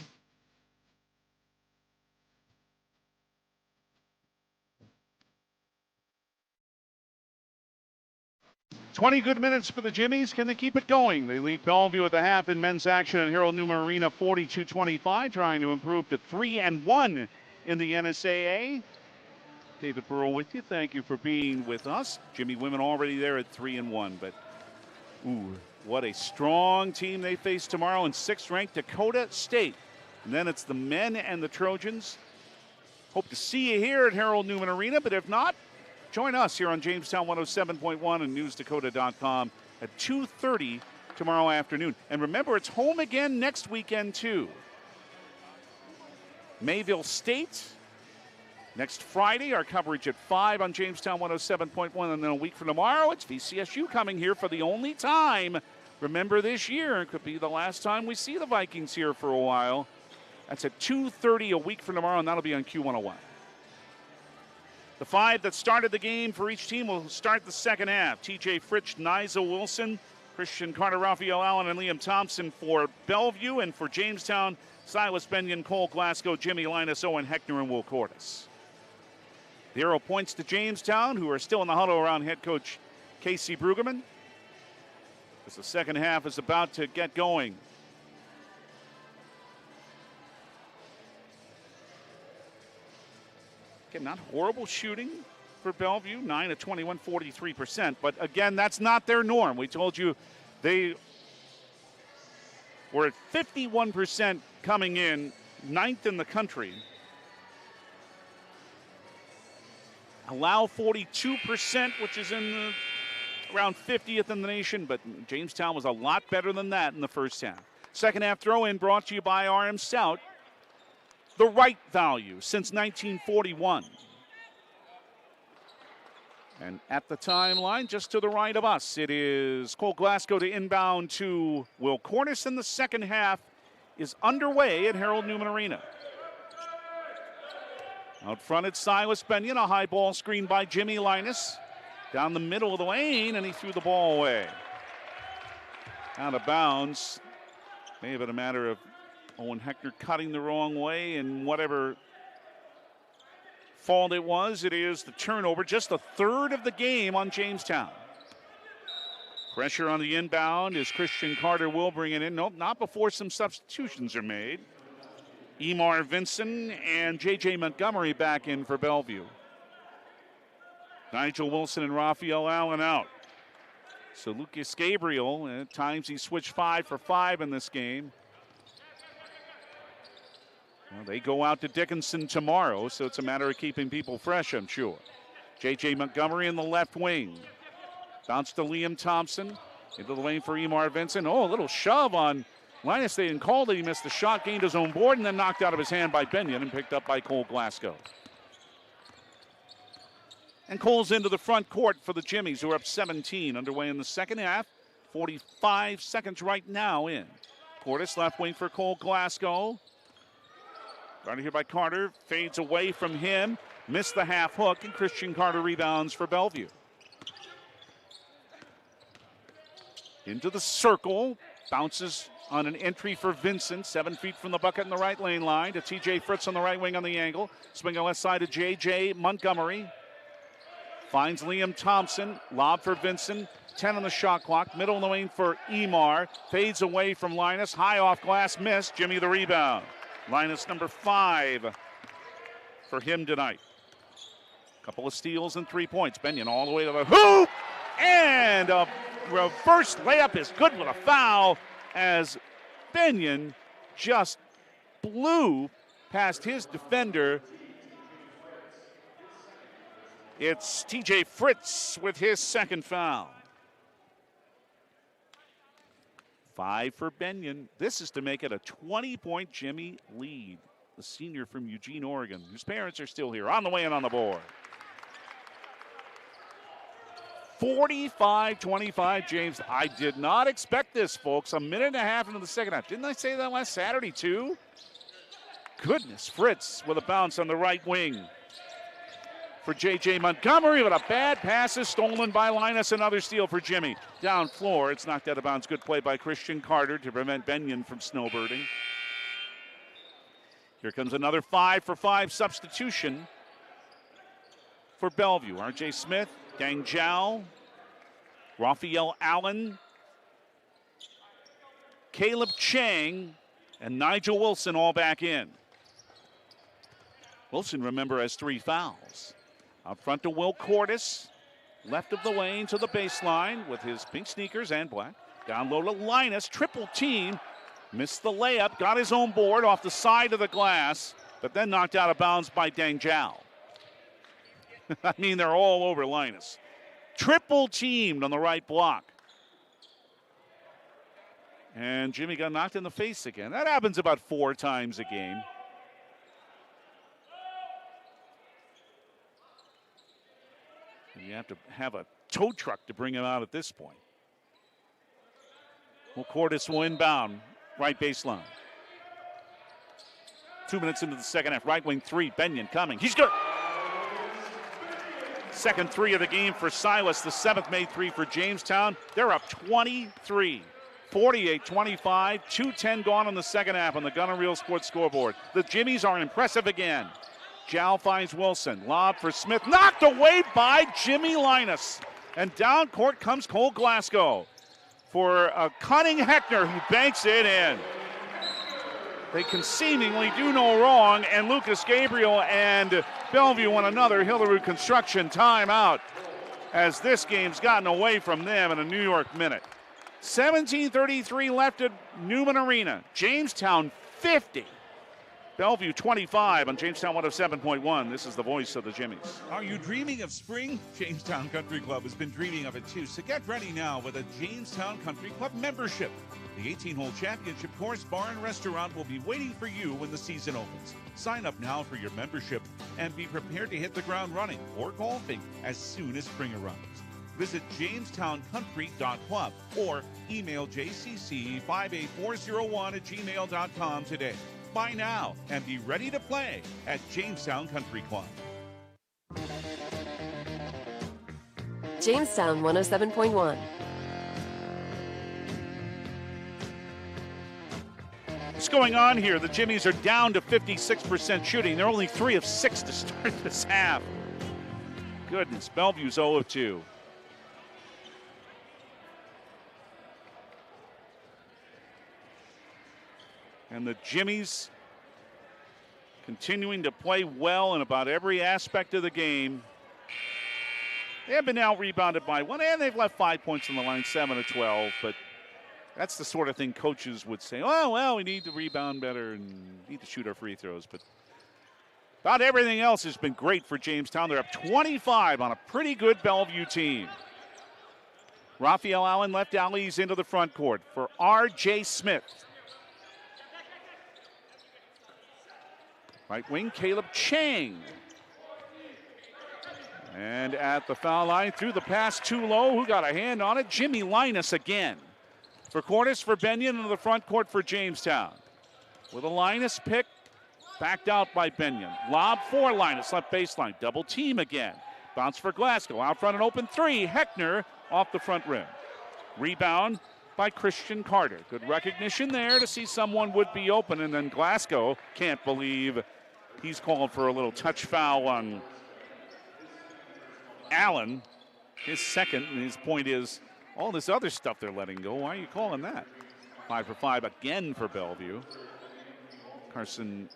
"20 good minutes for the Jimmies. Can they keep it going?" They lead Bellevue at the half in men's action at Harold Newman Arena 42-25, trying to improve to 3-1 in the NSAA. David Burrow with you. Thank you for being with us. Jimmie women already there at 3-1, but ooh, what a strong team they face tomorrow in 6th-ranked Dakota State. And then it's the men and the Trojans. Hope to see you here at Harold Newman Arena, but if not, join us here on Jamestown 107.1 and newsdakota.com at 2:30 tomorrow afternoon. And remember, it's home again next weekend, too. Mayville State. Next Friday, our coverage at 5 on Jamestown 107.1. And then a week from tomorrow, it's VCSU coming here for the only time. Remember, this year, it could be the last time we see the Vikings here for a while. That's at 2:30 a week from tomorrow, and that'll be on Q101. The 5 that started the game for each team will start the second half. TJ Fritsch, Niza Wilson, Christian Carter, Raphael Allen, and Liam Thompson for Bellevue. And for Jamestown, Silas Benyon, Cole Glasgow, Jimmie, Linus Owen, Heckner, and Will Cordes. 0 points to Jamestown, who are still in the huddle around head coach Casey Brueggemann, as the second half is about to get going. Again, not horrible shooting for Bellevue, 9 of 21, 43%. But again, that's not their norm. We told you they were at 51% coming in, 9th in the country. Allow 42%, which is around 50th in the nation, but Jamestown was a lot better than that in the first half. Second half throw-in brought to you by RM Stout, the right value since 1941. And at the timeline, just to the right of us, it is Cole Glasgow to inbound to Will Cordes, and the second half is underway at Harold Newman Arena. Out front, it's Silas Benyon, a high ball screen by Jimmie Linus. Down the middle of the lane, and he threw the ball away. Out of bounds. May have been a matter of Owen Heckner cutting the wrong way, and whatever fault it was, it is the turnover. Just the third of the game on Jamestown. Pressure on the inbound as Christian Carter will bring it in. Nope, not before some substitutions are made. Emar Vinson and J.J. Montgomery back in for Bellevue. Nigel Wilson and Raphael Allen out. So Lucas Gabriel, at times he switched 5 for 5 in this game. Well, they go out to Dickinson tomorrow, so it's a matter of keeping people fresh, I'm sure. J.J. Montgomery in the left wing. Bounce to Liam Thompson. Into the lane for Emar Vinson. Oh, a little shove on Linus. They didn't call it. He missed the shot, gained his own board, and then knocked out of his hand by Benyon and picked up by Cole Glasgow. And Cole's into the front court for the Jimmies, who are up 17, underway in the second half. 45 seconds right now in. Cordes left wing for Cole Glasgow. Guarded here by Carter. Fades away from him. Missed the half hook, and Christian Carter rebounds for Bellevue. Into the circle. Bounces on an entry for Vincent. 7 feet from the bucket in the right lane line to TJ Fritz on the right wing on the angle. Swing on left side to JJ Montgomery. Finds Liam Thompson. Lob for Vincent. 10 on the shot clock. Middle of the lane for Emar. Fades away from Linus. High off glass. Missed. Jimmie the rebound. Linus number 5 for him tonight. Couple of steals and 3 points. Benyon all the way to the hoop. And a reverse layup is good with a foul as Benyon just blew past his defender. It's TJ Fritz with his second foul. 5 for Benyon. This is to make it a 20-point Jimmie lead. The senior from Eugene, Oregon, whose parents are still here, on the way and on the board. 45-25, James. I did not expect this, folks. A minute and a half into the second half. Didn't I say that last Saturday, too? Goodness, Fritz with a bounce on the right wing for J.J. Montgomery, but a bad pass is stolen by Linus. Another steal for Jimmie. Down floor, it's knocked out of bounds. Good play by Christian Carter to prevent Benyon from snowbirding. Here comes another 5-for-5 substitution for Bellevue. R.J. Smith, Dang Zhao, Raphael Allen, Caleb Chang, and Nigel Wilson all back in. Wilson, remember, has 3 fouls. Out front to Will Cordes. Left of the lane to the baseline with his pink sneakers and black. Down low to Linus. Triple team. Missed the layup. Got his own board off the side of the glass. But then knocked out of bounds by Dang Zhao. I mean, they're all over Linus. Triple teamed on the right block. And Jimmie got knocked in the face again. That happens about 4 times a game. You have to have a tow truck to bring him out at this point. Well, Cordes will inbound. Right baseline. 2 minutes into the second half. Right wing 3. Benyon coming. He's good. Second 3 of the game for Silas. The 7th made 3 for Jamestown. They're up 23. 48-25. 2:10 gone in the second half on the Gunner Reel Sports scoreboard. The Jimmies are impressive again. Zhao finds Wilson. Lob for Smith. Knocked away by Jimmie Linus. And down court comes Cole Glasgow for a cunning Heckner who banks it in. They can seemingly do no wrong, and Lucas Gabriel and Bellevue want another Hillerud Construction timeout as this game's gotten away from them in a New York minute. 17:33 left at Newman Arena. Jamestown 50. Bellevue 25 on Jamestown 107.1. This is the voice of the Jimmies. Are you dreaming of spring? Jamestown Country Club has been dreaming of it too. So get ready now with a Jamestown Country Club membership. The 18-hole championship course, bar, and restaurant will be waiting for you when the season opens. Sign up now for your membership and be prepared to hit the ground running or golfing as soon as spring arrives. Visit JamestownCountry.club or email jcc58401@gmail.com today. Buy now and be ready to play at Jamestown Country Club. Jamestown 107.1. What's going on here? The Jimmies are down to 56% shooting. They're only 3 of 6 to start this half. Goodness, Bellevue's 0 of 2. And the Jimmies continuing to play well in about every aspect of the game. They have been out-rebounded by 1, and they've left 5 points on the line, 7 of 12. But that's the sort of thing coaches would say, oh, well, we need to rebound better and need to shoot our free throws. But about everything else has been great for Jamestown. They're up 25 on a pretty good Bellevue team. Raphael Allen left alleys into the front court for R.J. Smith. Right wing, Caleb Chang. And at the foul line, through the pass too low. Who got a hand on it? Jimmie Linus again. For Cordes, for Benyon, into the front court for Jamestown. With a Linus pick, backed out by Benyon. Lob for Linus, left baseline. Double team again. Bounce for Glasgow. Out front, an open three. Heckner off the front rim. Rebound by Christian Carter. Good recognition there to see someone would be open. And then Glasgow can't believe he's called for a little touch foul on Allen. His second, and his point is, all this other stuff they're letting go, why are you calling that? 5 for 5 again for Bellevue. Carson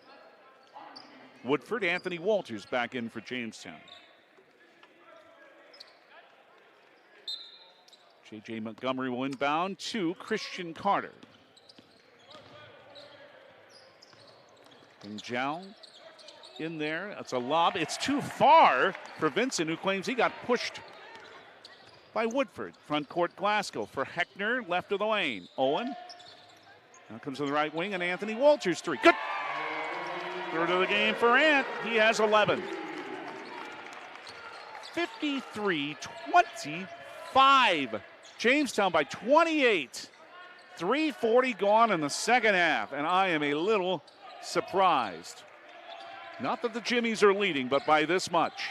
Woodford, Anthony Walters back in for Jamestown. J.J. Montgomery will inbound to Christian Carter. And Jow in there. That's a lob. It's too far for Vincent, who claims he got pushed by Woodford. Front court Glasgow for Heckner, left of the lane. Owen. Now comes to the right wing, and Anthony Walters three. Good. Third of the game for Ant. He has 11. 53-25. Jamestown by 28. 3:40 gone in the second half, and I am a little surprised. Not that the Jimmies are leading, but by this much.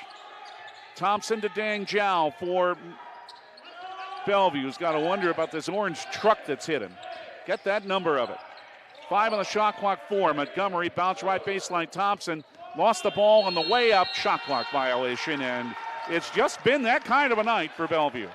Thompson to Dang Jow for Bellevue's got to wonder about this orange truck that's hit him. Get that number of it. 5 on the shot clock, 4. Montgomery bounced right baseline. Thompson lost the ball on the way up. Shot clock violation, and it's just been that kind of a night for Bellevue.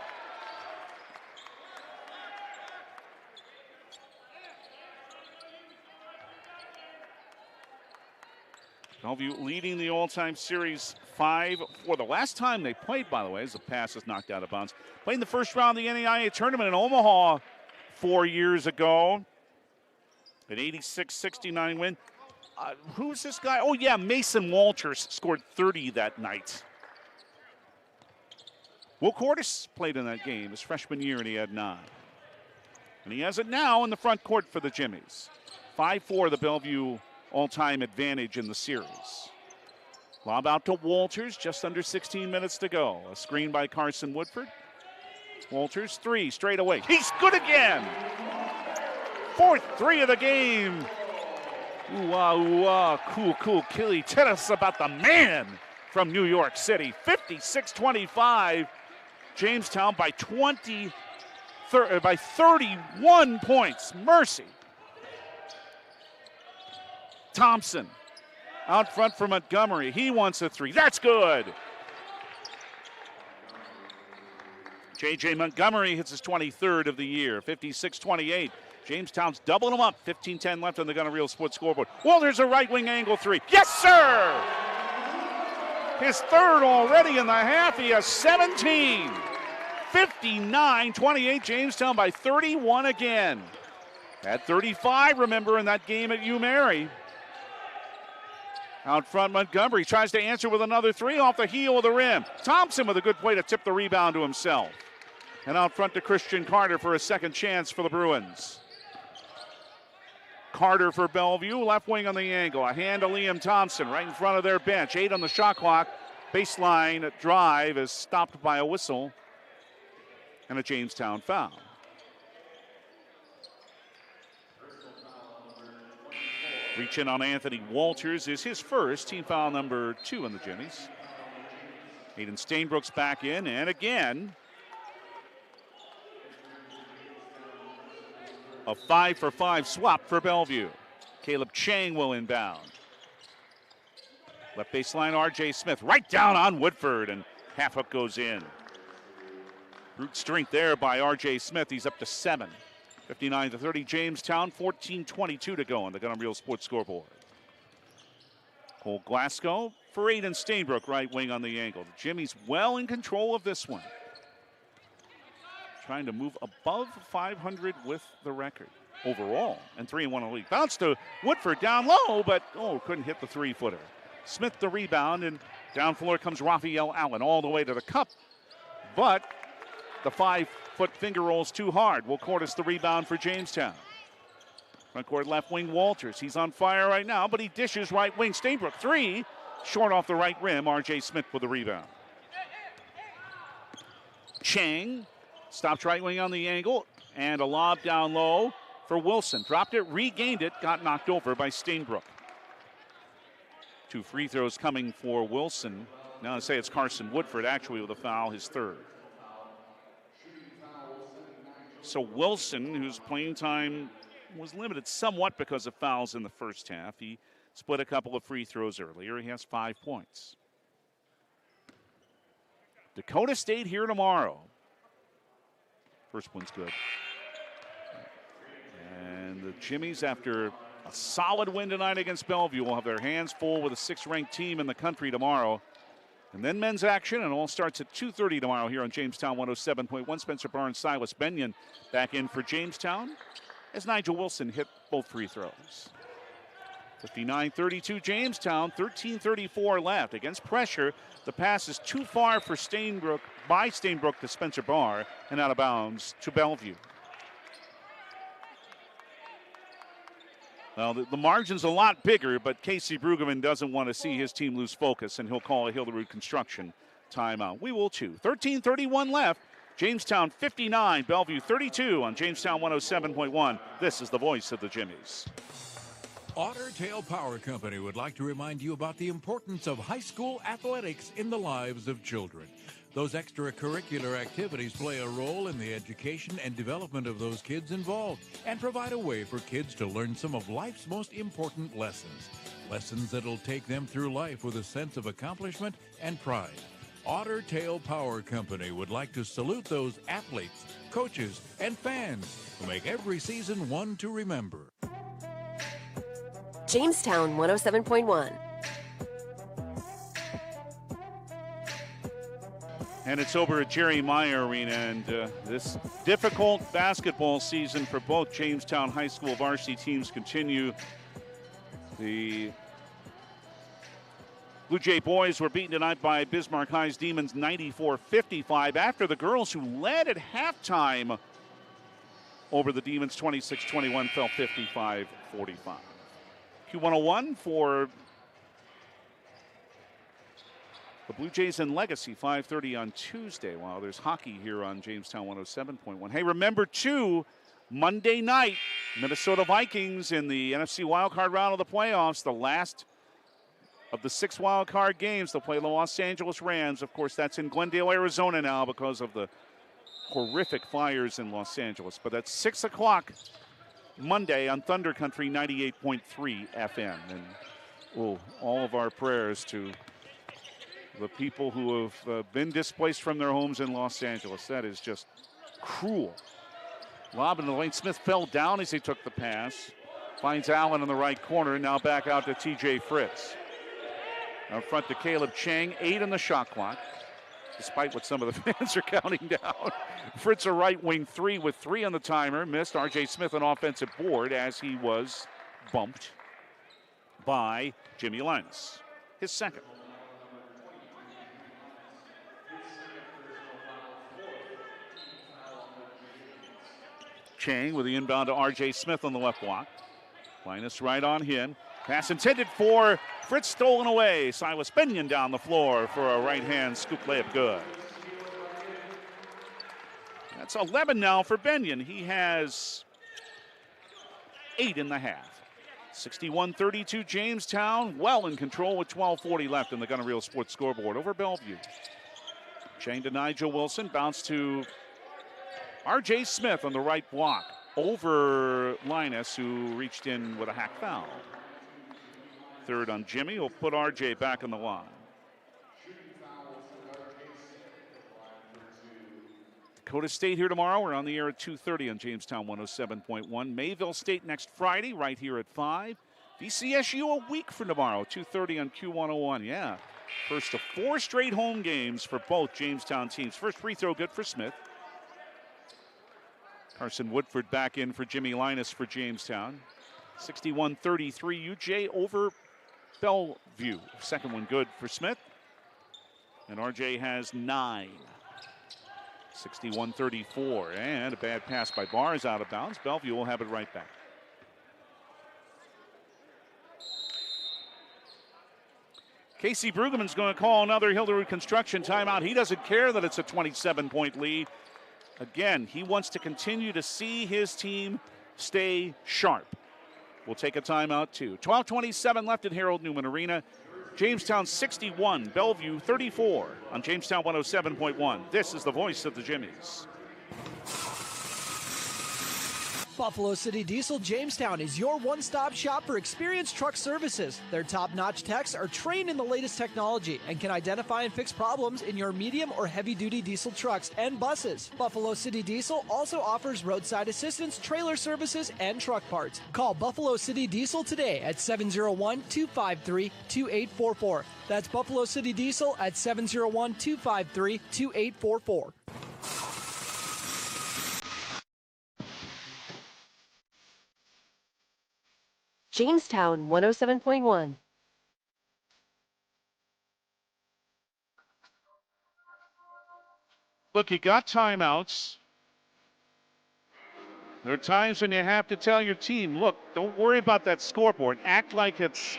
Bellevue leading the all-time series 5-4. The last time they played, by the way, as the pass is knocked out of bounds, played in the first round of the NAIA tournament in Omaha 4 years ago. An 86-69 win. Who's this guy? Oh, yeah, Mason Walters scored 30 that night. Will Cordes played in that game his freshman year, and he had 9. And he has it now in the front court for the Jimmies. 5-4, the Bellevue all-time advantage in the series. Lob out to Walters, just under 16 minutes to go. A screen by Carson Woodford. Walters, 3 straight away. He's good again. 4th 3 of the game. Ooh-ah, ooh-ah, cool, Killy. Tell us about the man from New York City. 56-25. Jamestown by 31 points. Mercy. Thompson out front for Montgomery. He wants a 3. That's good. J.J. Montgomery hits his 23rd of the year. 56-28. Jamestown's doubling them up. 15-10 left on the Gunner Real Sports scoreboard. Well, there's a right wing angle 3. Yes, sir! His 3rd already in the half. He has 17. 59-28. Jamestown by 31 again. At 35, remember, in that game at UMary. Out front, Montgomery tries to answer with another 3 off the heel of the rim. Thompson with a good play to tip the rebound to himself. And out front to Christian Carter for a second chance for the Bruins. Carter for Bellevue, left wing on the angle. A hand to Liam Thompson right in front of their bench. 8 on the shot clock. Baseline drive is stopped by a whistle and a Jamestown foul. Reach in on Anthony Walters is his first, team foul number 2 on the Jimmies. Aiden Stainbrook's back in, and again, a 5-for-5 swap for Bellevue. Caleb Chang will inbound. Left baseline, R.J. Smith right down on Woodford, and half hook goes in. Brute strength there by R.J. Smith. He's up to 7. 59-30 Jamestown, 14:22 to go on the Gunner Real Sports scoreboard. Cole Glasgow for Aiden Stainbrook, right wing on the angle. The Jimmy's well in control of this one. Trying to move above 500 with the record overall, and 3-1 in the league. Bounce to Woodford down low, but couldn't hit the 3-footer. Smith the rebound, and down floor comes Raphael Allen all the way to the cup, but the 5-foot finger rolls too hard. Will Cordes the rebound for Jamestown. Front court left wing Walters. He's on fire right now, but he dishes right wing. Stainbrook 3, short off the right rim. R.J. Smith with the rebound. Chang stops right wing on the angle, and a lob down low for Wilson. Dropped it, regained it, got knocked over by Stainbrook. 2 free throws coming for Wilson. Now I say it's Carson Woodford actually with a foul, his third. So Wilson, whose playing time was limited somewhat because of fouls in the first half, he split a couple of free throws earlier. He has 5 points. Dakota State here tomorrow. First one's good. And the Jimmies, after a solid win tonight against Bellevue, will have their hands full with a 6th-ranked team in the country tomorrow. And then men's action, and all starts at 2:30 tomorrow here on Jamestown 107.1. Spencer Barnes, Silas Benyon back in for Jamestown as Nigel Wilson hit both free throws. 59-32 Jamestown, 13:34 left. Against pressure, the pass is too far for Stainbrook, by Stainbrook to Spencer Barr, and out of bounds to Bellevue. Well, the margin's a lot bigger, but Casey Brueggemann doesn't want to see his team lose focus, and he'll call a Hilderud Construction timeout. We will too. 13:31 left. Jamestown 59, Bellevue 32 on Jamestown 107.1. This is the voice of the Jimmies. Otter Tail Power Company would like to remind you about the importance of high school athletics in the lives of children. Those extracurricular activities play a role in the education and development of those kids involved and provide a way for kids to learn some of life's most important lessons. Lessons that'll take them through life with a sense of accomplishment and pride. Otter Tail Power Company would like to salute those athletes, coaches, and fans who make every season one to remember. Jamestown 107.1. And it's over at Jerry Meyer Arena, and this difficult basketball season for both Jamestown High School varsity teams continue. The Blue Jay boys were beaten tonight by Bismarck High's Demons 94-55 after the girls who led at halftime over the Demons 26-21 fell 55-45. Q101 for the Blue Jays and Legacy, 5:30 on Tuesday. Wow, there's hockey here on Jamestown 107.1. Hey, remember, too, Monday night, Minnesota Vikings in the NFC wildcard round of the playoffs, the last of the 6 wildcard games. They'll play the Los Angeles Rams. Of course, that's in Glendale, Arizona now because of the horrific fires in Los Angeles. But that's 6 o'clock Monday on Thunder Country 98.3 FM. And all of our prayers to the people who have been displaced from their homes in Los Angeles. That is just cruel. Lob in the lane. Smith fell down as he took the pass. Finds Allen in the right corner. Now back out to TJ Fritz. Out front to Caleb Chang. 8 on the shot clock, despite what some of the fans are counting down. Fritz a right wing 3 with 3 on the timer. Missed. R.J. Smith an offensive board as he was bumped by Jimmie Linus. His second. Chang with the inbound to R.J. Smith on the left block. Linus right on him. Pass intended for Fritz, stolen away. Silas Benyon down the floor for a right-hand scoop layup, good. That's 11 now for Benyon. He has 8 in the half. 61-32 Jamestown, well in control with 12:40 left in the Gunner Real Sports scoreboard over Bellevue. Chang to Nigel Wilson, bounce to R.J. Smith on the right block over Linus, who reached in with a hack foul. Third on Jimmie. Will put R.J. back on the line. Dakota State here tomorrow. We're on the air at 2:30 on Jamestown 107.1. Mayville State next Friday right here at 5. VCSU a week from tomorrow, 2:30 on Q101. Yeah, first of 4 straight home games for both Jamestown teams. First free throw good for Smith. Carson Woodford back in for Jimmie Linus for Jamestown. 61-33 UJ over Bellevue. Second one good for Smith. And RJ has 9. 61-34. And a bad pass by Barnes out of bounds. Bellevue will have it right back. Casey Brueggemann's going to call another Hilderud Construction timeout. He doesn't care that it's a 27-point lead. Again, he wants to continue to see his team stay sharp. We'll take a timeout too. 12:27 left at Harold Newman Arena. Jamestown 61, Bellevue 34 on Jamestown 107.1. This is the voice of the Jimmies. Buffalo City Diesel Jamestown is your one-stop shop for experienced truck services. Their top-notch techs are trained in the latest technology and can identify and fix problems in your medium or heavy-duty diesel trucks and buses. Buffalo City Diesel also offers roadside assistance, trailer services, and truck parts. Call Buffalo City Diesel today at 701-253-2844. That's Buffalo City Diesel at 701-253-2844. Jamestown 107.1. Look, you got timeouts. There are times when you have to tell your team, look, don't worry about that scoreboard. Act like it's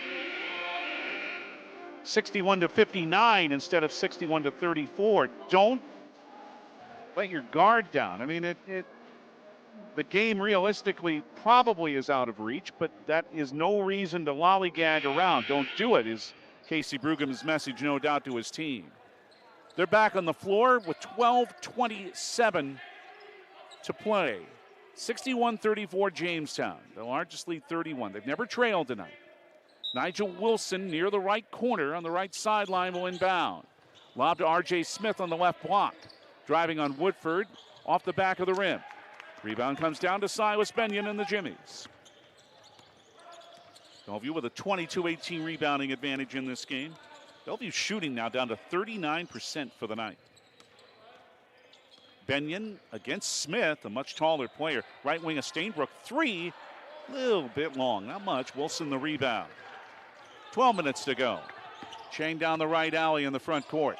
61-59 instead of 61-34. Don't let your guard down. I mean, the game realistically probably is out of reach, but that is no reason to lollygag around. Don't do it, is Casey Brueggemann's message, no doubt, to his team. They're back on the floor with 12:27 to play. 61-34 Jamestown, the largest lead 31. They've never trailed tonight. Nigel Wilson near the right corner on the right sideline will inbound. Lob to R.J. Smith on the left block. Driving on Woodford off the back of the rim. Rebound comes down to Silas Benyon and the Jimmies. Bellevue with a 22-18 rebounding advantage in this game. Bellevue shooting now down to 39% for the night. Benyon against Smith, a much taller player. Right wing of Stainbrook, three, a little bit long, not much. Wilson the rebound. 12 minutes to go. Chang down the right alley in the front court.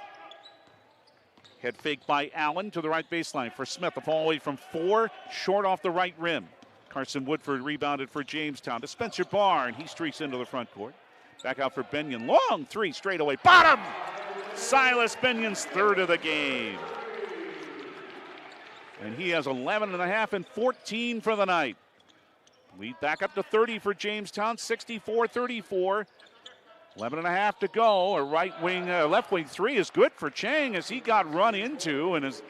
Head fake by Allen to the right baseline for Smith. A fall away from 4, short off the right rim. Carson Woodford rebounded for Jamestown to Spencer Barr, and he streaks into the front court. Back out for Benyon. Long three straight away. Bottom! Silas Benyon's third of the game. And he has 11.5 and 14 for the night. Lead back up to 30 for Jamestown, 64-34. 11.5 to go. A right wing, left wing three is good for Chang as he got run into and is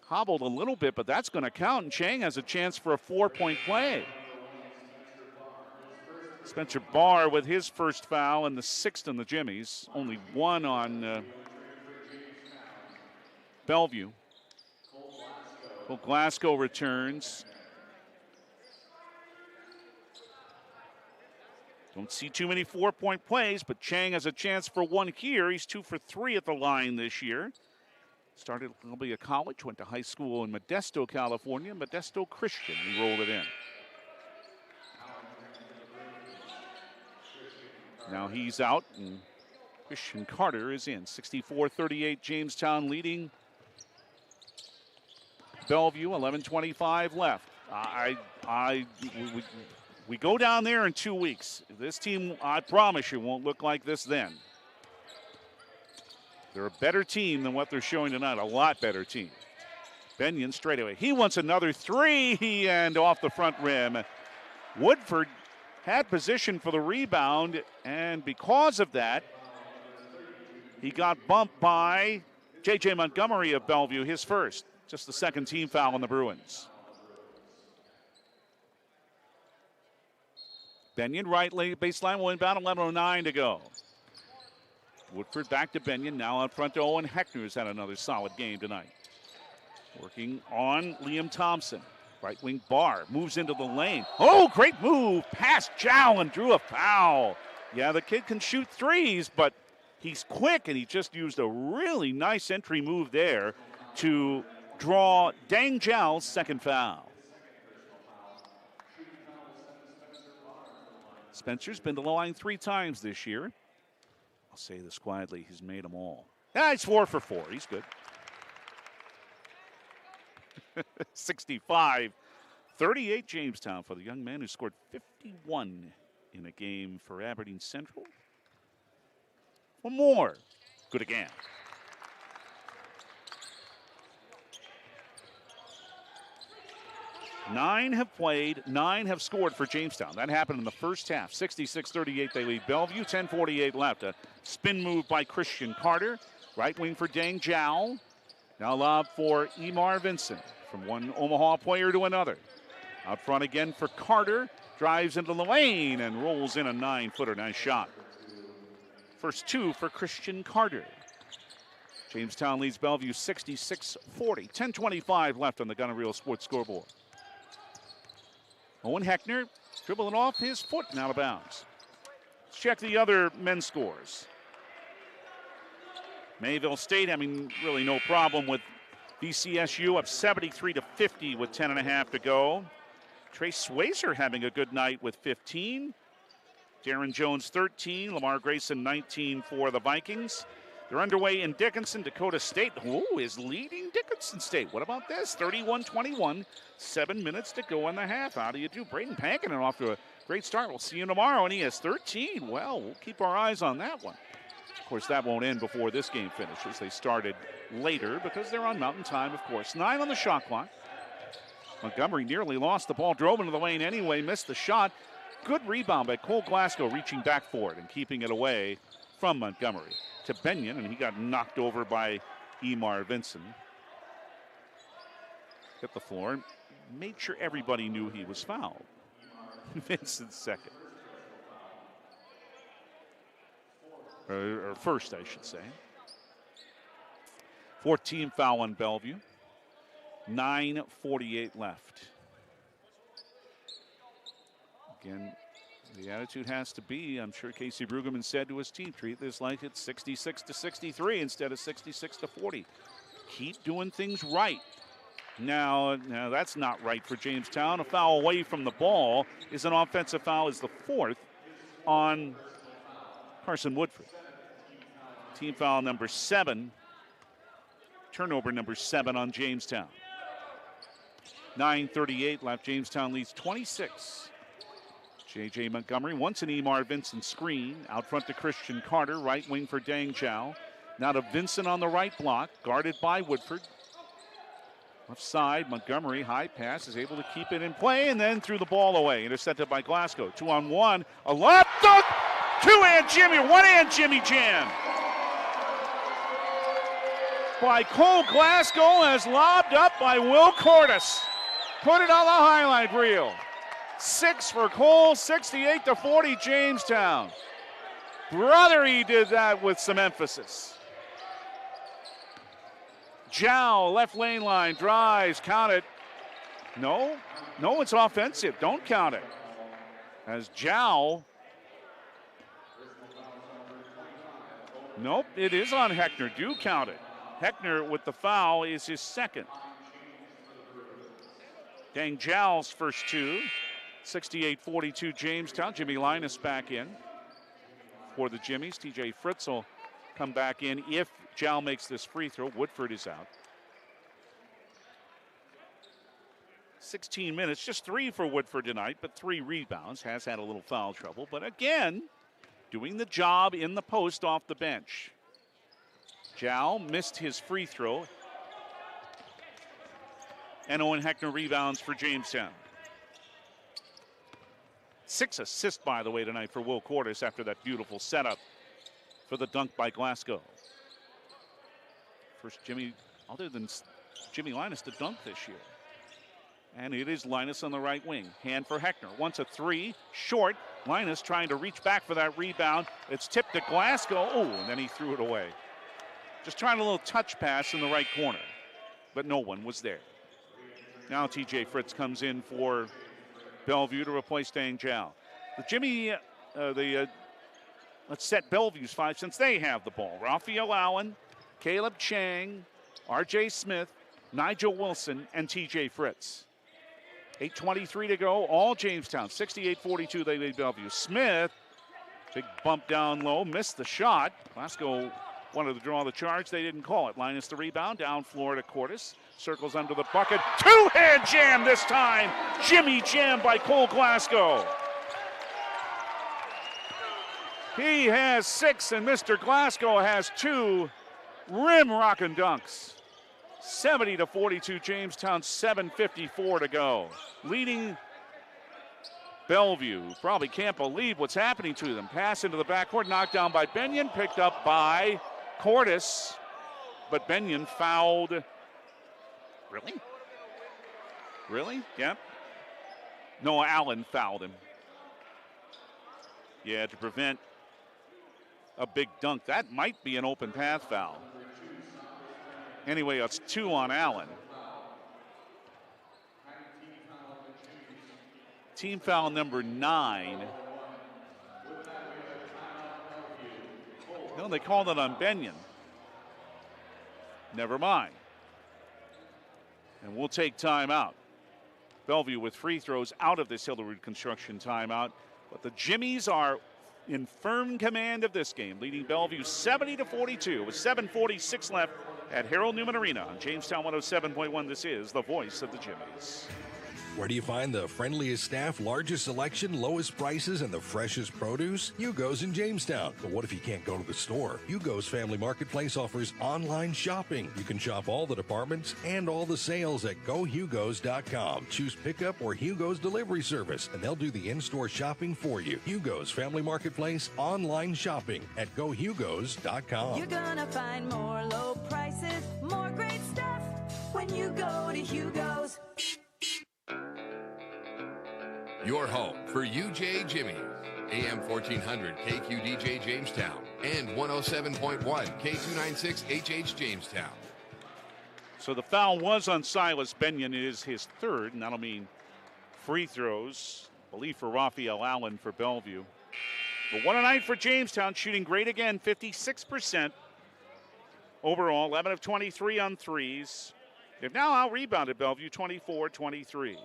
hobbled a little bit, but that's going to count. And Chang has a chance for a 4-point play. Spencer Barr with his first foul and the 6th on the Jimmies. Only one on Bellevue. Well, Glasgow returns. Don't see too many 4-point plays, but Chang has a chance for one here. He's 2 for 3 at the line this year. Started at Columbia College, went to high school in Modesto, California. Modesto Christian, he rolled it in. Now he's out, and Christian Carter is in. 64-38, Jamestown leading Bellevue, 11:25 left. We go down there in 2 weeks. This team, I promise you, won't look like this then. They're a better team than what they're showing tonight, a lot better team. Benyon straight away. He wants another three, and off the front rim. Woodford had position for the rebound, and because of that, he got bumped by J.J. Montgomery of Bellevue, his first. Just the second team foul on the Bruins. Benyon, right baseline, will inbound, 11:09 to go. Woodford back to Benyon, now out front to Owen Heckner, who's had another solid game tonight. Working on Liam Thompson. Right wing Barr moves into the lane. Oh, great move. Past Jow and drew a foul. Yeah, the kid can shoot threes, but he's quick, and he just used a really nice entry move there to draw Dang Zhao's second foul. Spencer's been to the line 3 times this year. I'll say this quietly, he's made them all. Yeah, he's 4 for 4. He's good. 65-38 Jamestown for the young man who scored 51 in a game for Aberdeen Central. One more. Good again. 9 have played, 9 have scored for Jamestown. That happened in the first half. 66-38, they lead Bellevue. 10:48 left. A spin move by Christian Carter. Right wing for Dang Zhao. Now lob for Emar Vincent. From one Omaha player to another. Out front again for Carter. Drives into the lane and rolls in a 9-footer. Nice shot. First 2 for Christian Carter. Jamestown leads Bellevue 66-40. 10:25 left on the Gunner Reel Sports scoreboard. Owen Heckner dribbling off his foot and out of bounds. Let's check the other men's scores. Mayville State having really no problem with BCSU, up 73-50 with 10.5 to go. Trace Swayzer having a good night with 15. Darren Jones 13, Lamar Grayson 19 for the Vikings. They're underway in Dickinson. Dakota State, is leading Dickinson State. What about this? 31-21, 7 minutes to go in the half. How do you do? Braden Pankinen off to a great start. We'll see you tomorrow, and he has 13. Well, we'll keep our eyes on that one. Of course, that won't end before this game finishes. They started later because they're on Mountain Time, of course. 9 on the shot clock. Montgomery nearly lost the ball, drove into the lane anyway, missed the shot. Good rebound by Cole Glasgow, reaching back for it and keeping it away from Montgomery to Benyon, and he got knocked over by Emar Vincent. Hit the floor, made sure everybody knew he was fouled. Vincent's second. Or first, I should say. 14 foul on Bellevue. 9:48 left. Again, the attitude has to be, I'm sure Casey Brueggemann said to his team, treat this like it's 66-63 instead of 66-40. Keep doing things right. Now that's not right for Jamestown. A foul away from the ball is an offensive foul, is the 4th on Carson Woodford. Team foul number 7. Turnover number 7 on Jamestown. 9:38 left. Jamestown leads 26. J.J. Montgomery wants an Emar Vincent screen. Out front to Christian Carter. Right wing for Dang Zhao. Now to Vincent on the right block. Guarded by Woodford. Left side, Montgomery, high pass, is able to keep it in play and then threw the ball away. Intercepted by Glasgow. 2-on-1. A lob dunk. 2-hand Jimmie. 1-hand Jimmie jam. By Cole Glasgow, as lobbed up by Will Cordes. Put it on the highlight reel. 6 for Cole, 68-40 Jamestown. Brother, he did that with some emphasis. Zhao, left lane line, drives, count it. No, it's offensive. Don't count it. As Zhao. Nope, it is on Heckner. Do count it. Heckner with the foul is his second. Dang Zhao's first 2. 68-42 Jamestown. Jimmie Linus back in for the Jimmies. TJ Fritz will come back in if Zhao makes this free throw. Woodford is out. 16 minutes, just 3 for Woodford tonight, but 3 rebounds. Has had a little foul trouble, but again, doing the job in the post off the bench. Zhao missed his free throw. And Owen Heckner rebounds for Jamestown. 6 assists, by the way, tonight for Will Cordes after that beautiful setup for the dunk by Glasgow. First Jimmie, other than Jimmie Linus, to dunk this year. And it is Linus on the right wing. Hand for Heckner. Wants a 3, short. Linus trying to reach back for that rebound. It's tipped to Glasgow. Oh, and then he threw it away. Just trying a little touch pass in the right corner, but no one was there. Now TJ Fritz comes in for Bellevue to replace Dang Zhao. The Jimmie, let's set Bellevue's 5 since they have the ball. Raphael Allen, Caleb Chang, R.J. Smith, Nigel Wilson, and TJ Fritz. 8:23 to go, all Jamestown. 68-42, they lead Bellevue. Smith, big bump down low, missed the shot. Glasgow wanted to draw the charge, they didn't call it. Linus the rebound, down floor to Cordes. Circles under the bucket. 2-hand jam this time. Jimmie jam by Cole Glasgow. He has 6, and Mr. Glasgow has 2 rim rockin' dunks. 70-42, Jamestown, 7:54 to go. Leading Bellevue. Probably can't believe what's happening to them. Pass into the backcourt, knocked down by Benyon, picked up by Cordes. But Benyon fouled. Really? Really? Yep. No, Allen fouled him. Yeah, to prevent a big dunk. That might be an open path foul. Anyway, it's 2 on Allen. Team foul number 9. No, they called it on Benyon. Never mind. And we'll take timeout. Bellevue with free throws out of this Hillerud Construction timeout. But the Jimmies are in firm command of this game, leading Bellevue 70-42 with 7:46 left at Harold Newman Arena on Jamestown 107.1. This is the voice of the Jimmies. Where do you find the friendliest staff, largest selection, lowest prices, and the freshest produce? Hugo's in Jamestown. But what if you can't go to the store? Hugo's Family Marketplace offers online shopping. You can shop all the departments and all the sales at GoHugos.com. Choose pickup or Hugo's delivery service, and they'll do the in-store shopping for you. Hugo's Family Marketplace online shopping at GoHugos.com. You're gonna find more low prices, more great stuff when you go to Hugo's. Your home for UJ Jimmie. AM 1400 KQDJ Jamestown and 107.1 K296 HH Jamestown. So the foul was on Silas Benyon. It is his 3rd, and that'll mean free throws, I believe, for Raphael Allen for Bellevue. But what a night for Jamestown, shooting great again, 56% overall, 11 of 23 on threes. They've now out-rebounded Bellevue 24-23.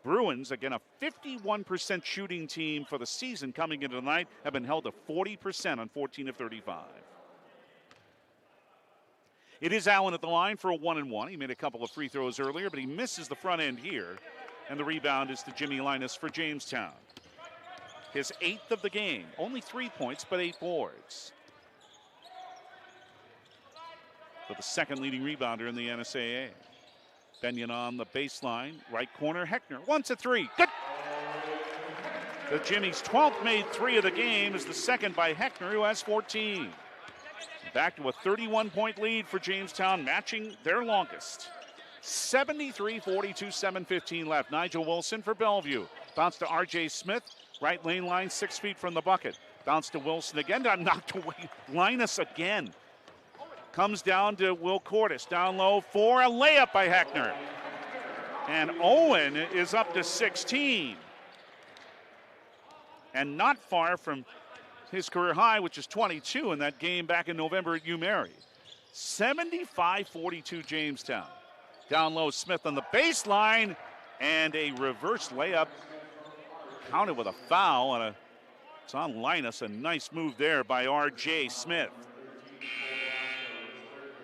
Bruins, again, a 51% shooting team for the season coming into tonight, have been held to 40% on 14 of 35. It is Allen at the line for a 1-and-1. He made a couple of free throws earlier, but he misses the front end here. And the rebound is to Jimmie Linus for Jamestown. His 8th of the game. Only 3 points, but 8 boards. For the second leading rebounder in the NSAA. Benyon on the baseline, right corner, Heckner, 1-3, good! The Jimmy's 12th made 3 of the game is the second by Heckner, who has 14. Back to a 31-point lead for Jamestown, matching their longest. 73-42, 7:15 left. Nigel Wilson for Bellevue. Bounce to R.J. Smith, right lane line, 6 feet from the bucket. Bounce to Wilson again, got knocked away. Linus again. Comes down to Will Cordes, down low for a layup by Heckner. And Owen is up to 16. And not far from his career high, which is 22 in that game back in November at UMary. 75-42 Jamestown. Down low, Smith on the baseline, and a reverse layup. Counted with a foul, and it's on Linus. A nice move there by R.J. Smith.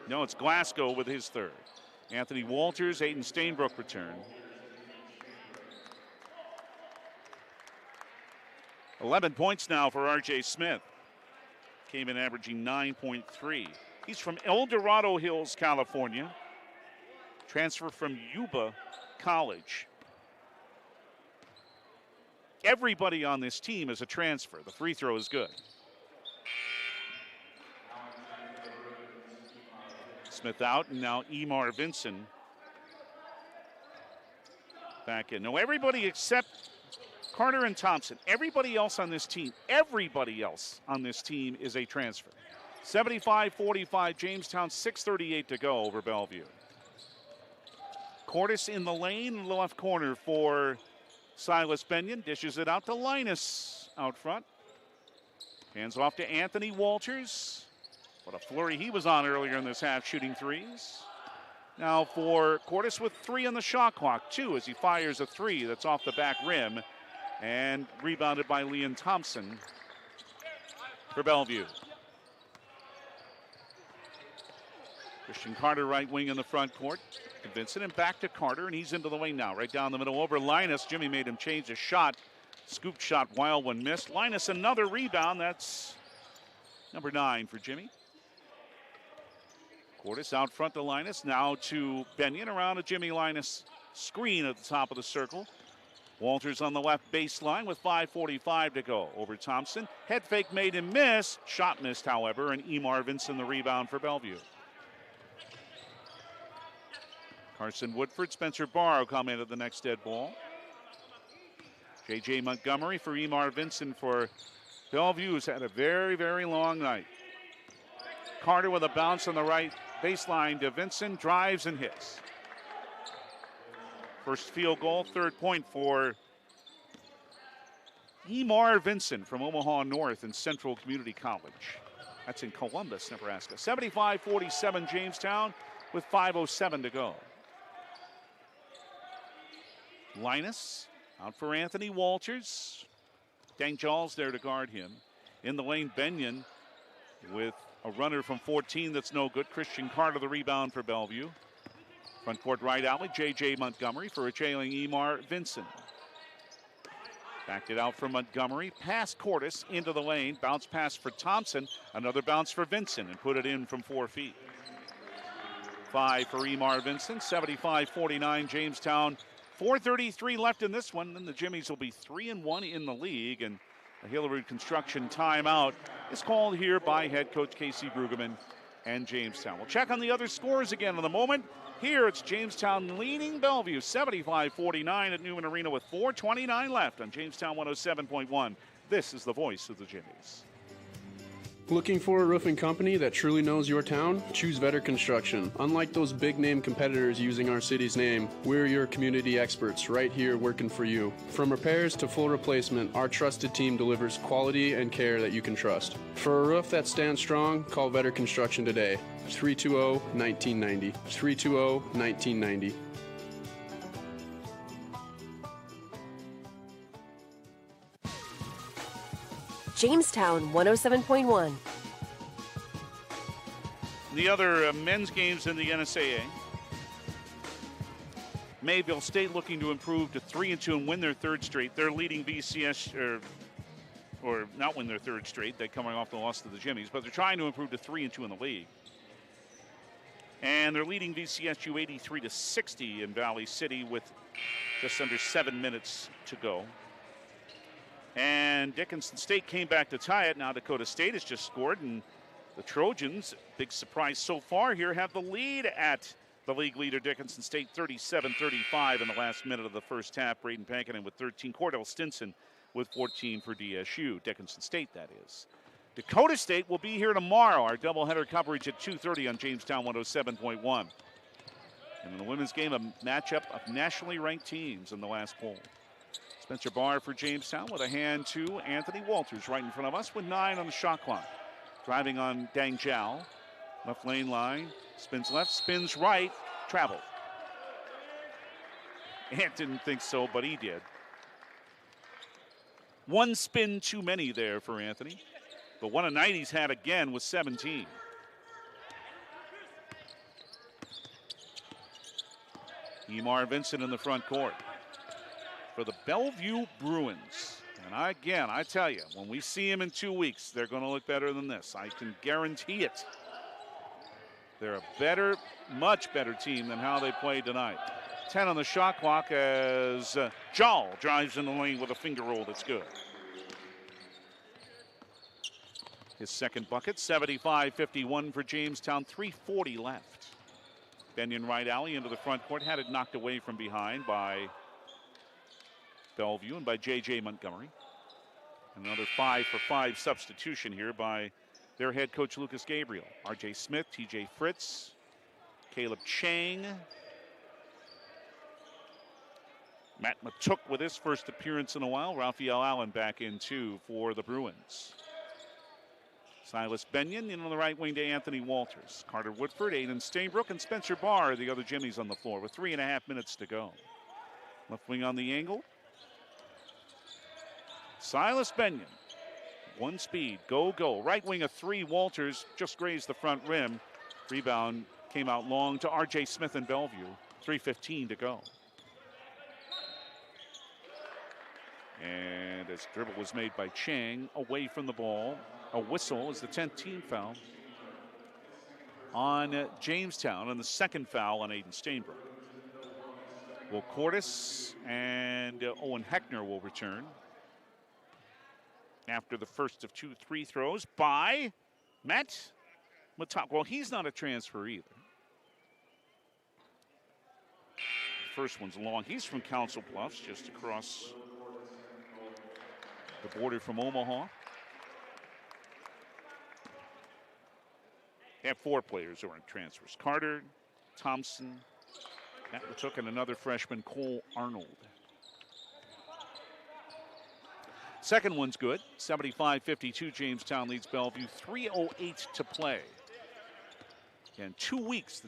No, it's Glasgow with his 3rd. Anthony Walters, Aiden Stainbrook return. 11 points now for R.J. Smith. Came in averaging 9.3. He's from El Dorado Hills, California. Transfer from Yuba College. Everybody on this team is a transfer. The free throw is good. Smith out, and now Emar Vinson back in. No, everybody except Carter and Thompson, everybody else on this team is a transfer. 75-45, Jamestown, 6:38 to go over Bellevue. Cordes in the lane, in the left corner for Silas Benyon. Dishes it out to Linus out front. Hands off to Anthony Walters. What a flurry he was on earlier in this half, shooting threes. Now for Cordes with 3 on the shot clock, 2 as he fires a 3 that's off the back rim and rebounded by Leon Thompson for Bellevue. Christian Carter, right wing in the front court. Vincent and back to Carter, and he's into the lane now, right down the middle over Linus. Jimmie made him change his shot. Scoop shot wild one missed. Linus another rebound. That's number 9 for Jimmie. Cordes out front to Linus. Now to Benyon around a Jimmie Linus screen at the top of the circle. Walters on the left baseline with 5:45 to go. Over Thompson. Head fake made him miss. Shot missed, however, and Emar Vincent the rebound for Bellevue. Carson Woodford, Spencer Barrow come in at the next dead ball. J.J. Montgomery for Emar Vincent for Bellevue, who's had a very, very long night. Carter with a bounce on the right baseline to Vincent, drives and hits. First field goal, third point for Emar Vincent from Omaha North and Central Community College. That's in Columbus, Nebraska. 75-47 Jamestown with 5:07 to go. Linus out for Anthony Walters. Dang Jaw's there to guard him. In the lane, Benyon with a runner from 14 that's no good. Christian Carter the rebound for Bellevue. Front court right alley, J.J. Montgomery for a trailing Emar Vincent. Backed it out for Montgomery. Pass Cordes into the lane. Bounce pass for Thompson. Another bounce for Vincent and put it in from 4 feet. 5 for Emar Vincent. 75-49 Jamestown. 4:33 left in this one. Then the Jimmies will be 3-1 in the league. And a Hillerud Construction timeout is called here by head coach Casey Brueggemann and Jamestown. We'll check on the other scores again in a moment. Here it's Jamestown leading Bellevue 75-49 at Newman Arena with 4:29 left on Jamestown 107.1. This is the voice of the Jimmies. Looking for a roofing company that truly knows your town? Choose Vetter Construction. Unlike those big name competitors using our city's name, we're your community experts right here working for you. From repairs to full replacement, our trusted team delivers quality and care that you can trust. For a roof that stands strong, call Vetter Construction today. 320-1990. 320-1990. Jamestown 107.1. The other men's games in the NSAA. Mayville State looking to improve to 3-2 and win their third straight. They're leading VCS, or not win their third straight. They're coming off the loss to the Jimmies, but they're trying to improve to 3-2 in the league. And they're leading VCSU 83-60 in Valley City with just under 7 minutes to go. And Dickinson State came back to tie it. Now Dakota State has just scored, and the Trojans, big surprise so far here, have the lead at the league leader Dickinson State 37-35 in the last minute of the first half. Braden Pankinen with 13. Cordell Stinson with 14 for DSU. Dickinson State, that is. Dakota State will be here tomorrow. Our doubleheader coverage at 2:30 on Jamestown 107.1. And in the women's game, a matchup of nationally ranked teams in the last poll. Spencer Barr for Jamestown with a hand to Anthony Walters right in front of us with 9 on the shot clock. Driving on Dang Zhao. Left lane line. Spins left, spins right. Travel. Ant didn't think so, but he did. One spin too many there for Anthony. But one a night he's had again with 17. Emar Vincent in the front court for the Bellevue Bruins. And I tell you, when we see him in 2 weeks, they're going to look better than this. I can guarantee it. They're a better, much better team than how they played tonight. 10 on the shot clock as Jal drives in the lane with a finger roll that's good. His second bucket, 75-51 for Jamestown, 3:40 left. Benyon right alley into the front court, had it knocked away from behind by Bellevue and by J.J. Montgomery. Another 5-for-5 substitution here by their head coach Lucas Gabriel. R.J. Smith, T.J. Fritz, Caleb Chang. Matt Matuk with his first appearance in a while. Raphael Allen back in too for the Bruins. Silas Benyon in on the right wing to Anthony Walters. Carter Woodford, Aiden Stainbrook, and Spencer Barr, the other Jimmies on the floor with 3.5 minutes to go. Left wing on the angle. Silas Benyon, one speed, go. Right wing of 3, Walters just grazed the front rim. Rebound came out long to R.J. Smith in Bellevue. 3:15 to go. And as the dribble was made by Chang away from the ball. A whistle is the 10th team foul on Jamestown, and the second foul on Aiden Stainbrook. Will Cordes and Owen Heckner will return after the first of 2 free throws by Matt Matok. Well, he's not a transfer either. The first one's long. He's from Council Bluffs, just across the border from Omaha. They have 4 players who are in transfers. Carter, Thompson, Matt Matuk, and another freshman, Cole Arnold. Second one's good. 75-52, Jamestown leads Bellevue. 3:08 to play. In 2 weeks,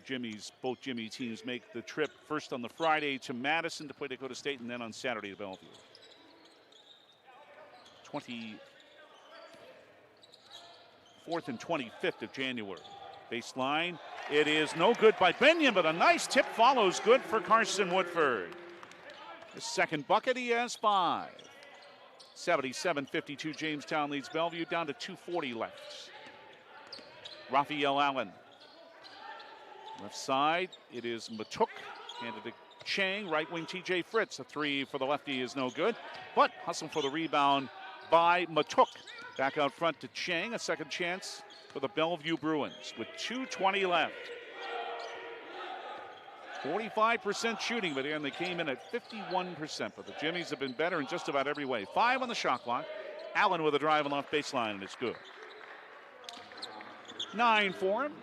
both Jimmie teams make the trip first on the Friday to Madison to play Dakota State, and then on Saturday to Bellevue. 24th and 25th of January. Baseline, it is no good by Benyon, but a nice tip follows, good for Carson Woodford. His second bucket, he has 5. 77-52, Jamestown leads Bellevue, down to 2:40 left. Raphael Allen. Left side, it is Matuk, handed to Chang, right wing TJ Fritz. A 3 for the lefty is no good, but hustle for the rebound by Matuk. Back out front to Chang, a second chance for the Bellevue Bruins with 2:20 left. 45% shooting, but they came in at 51%. But the Jimmies have been better in just about every way. 5 on the shot clock. Allen with a drive on the left baseline, and it's good. 9 for him.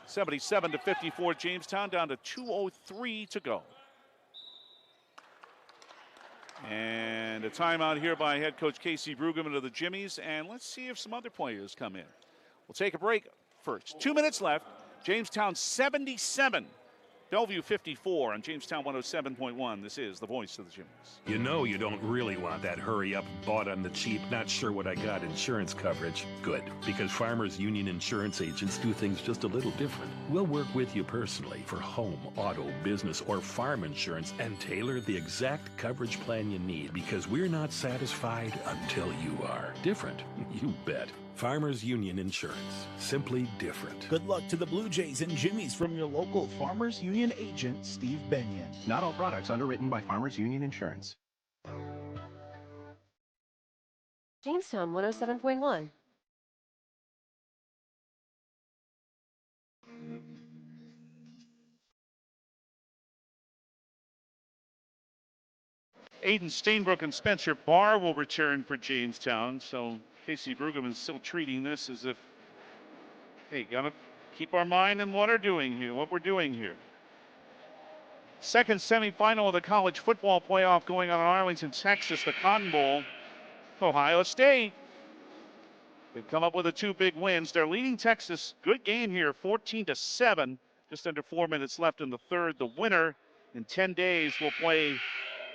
77-54, Jamestown, down to 2:03 to go. And a timeout here by head coach Casey Brueggemann of the Jimmies. And let's see if some other players come in. We'll take a break first. 2 minutes left. Jamestown 77. Bellevue 54 on Jamestown 107.1. This is the voice of the Jimmies. You know you don't really want that hurry up, bought on the cheap, not sure what I got insurance coverage. Good, because Farmers Union insurance agents do things just a little different. We'll work with you personally for home, auto, business, or farm insurance and tailor the exact coverage plan you need, because we're not satisfied until you are. Different, you bet. Farmers Union Insurance. Simply different. Good luck to the Blue Jays and Jimmies from your local Farmers Union agent, Steve Benyon. Not all products underwritten by Farmers Union Insurance. Jamestown 107.1. Aiden Stainbrook and Spencer Barr will return for Jamestown. So Casey Brueggemann is still treating this as if, hey, gotta keep our mind in what we're doing here. Second semifinal of the college football playoff going on in Arlington, Texas, the Cotton Bowl. Ohio State. They've come up with the 2 big wins. They're leading Texas. Good game here, 14-7. Just under 4 minutes left in the third. The winner in 10 days will play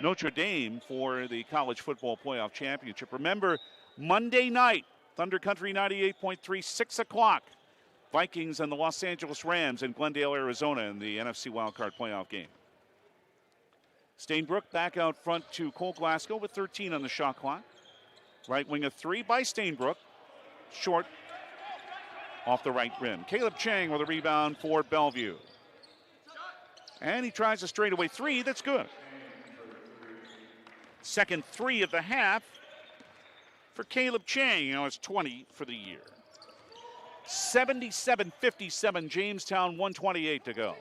Notre Dame for the college football playoff championship. Remember, Monday night, Thunder Country 98.3, 6 o'clock. Vikings and the Los Angeles Rams in Glendale, Arizona in the NFC wildcard playoff game. Stainbrook back out front to Cole Glasgow with 13 on the shot clock. Right wing, a 3 by Stainbrook. Short off the right rim. Caleb Chang with a rebound for Bellevue. And he tries a straightaway 3. That's good. Second 3 of the half for Caleb Chang. It's 20 for the year. 77-57, Jamestown, 1:28 to go.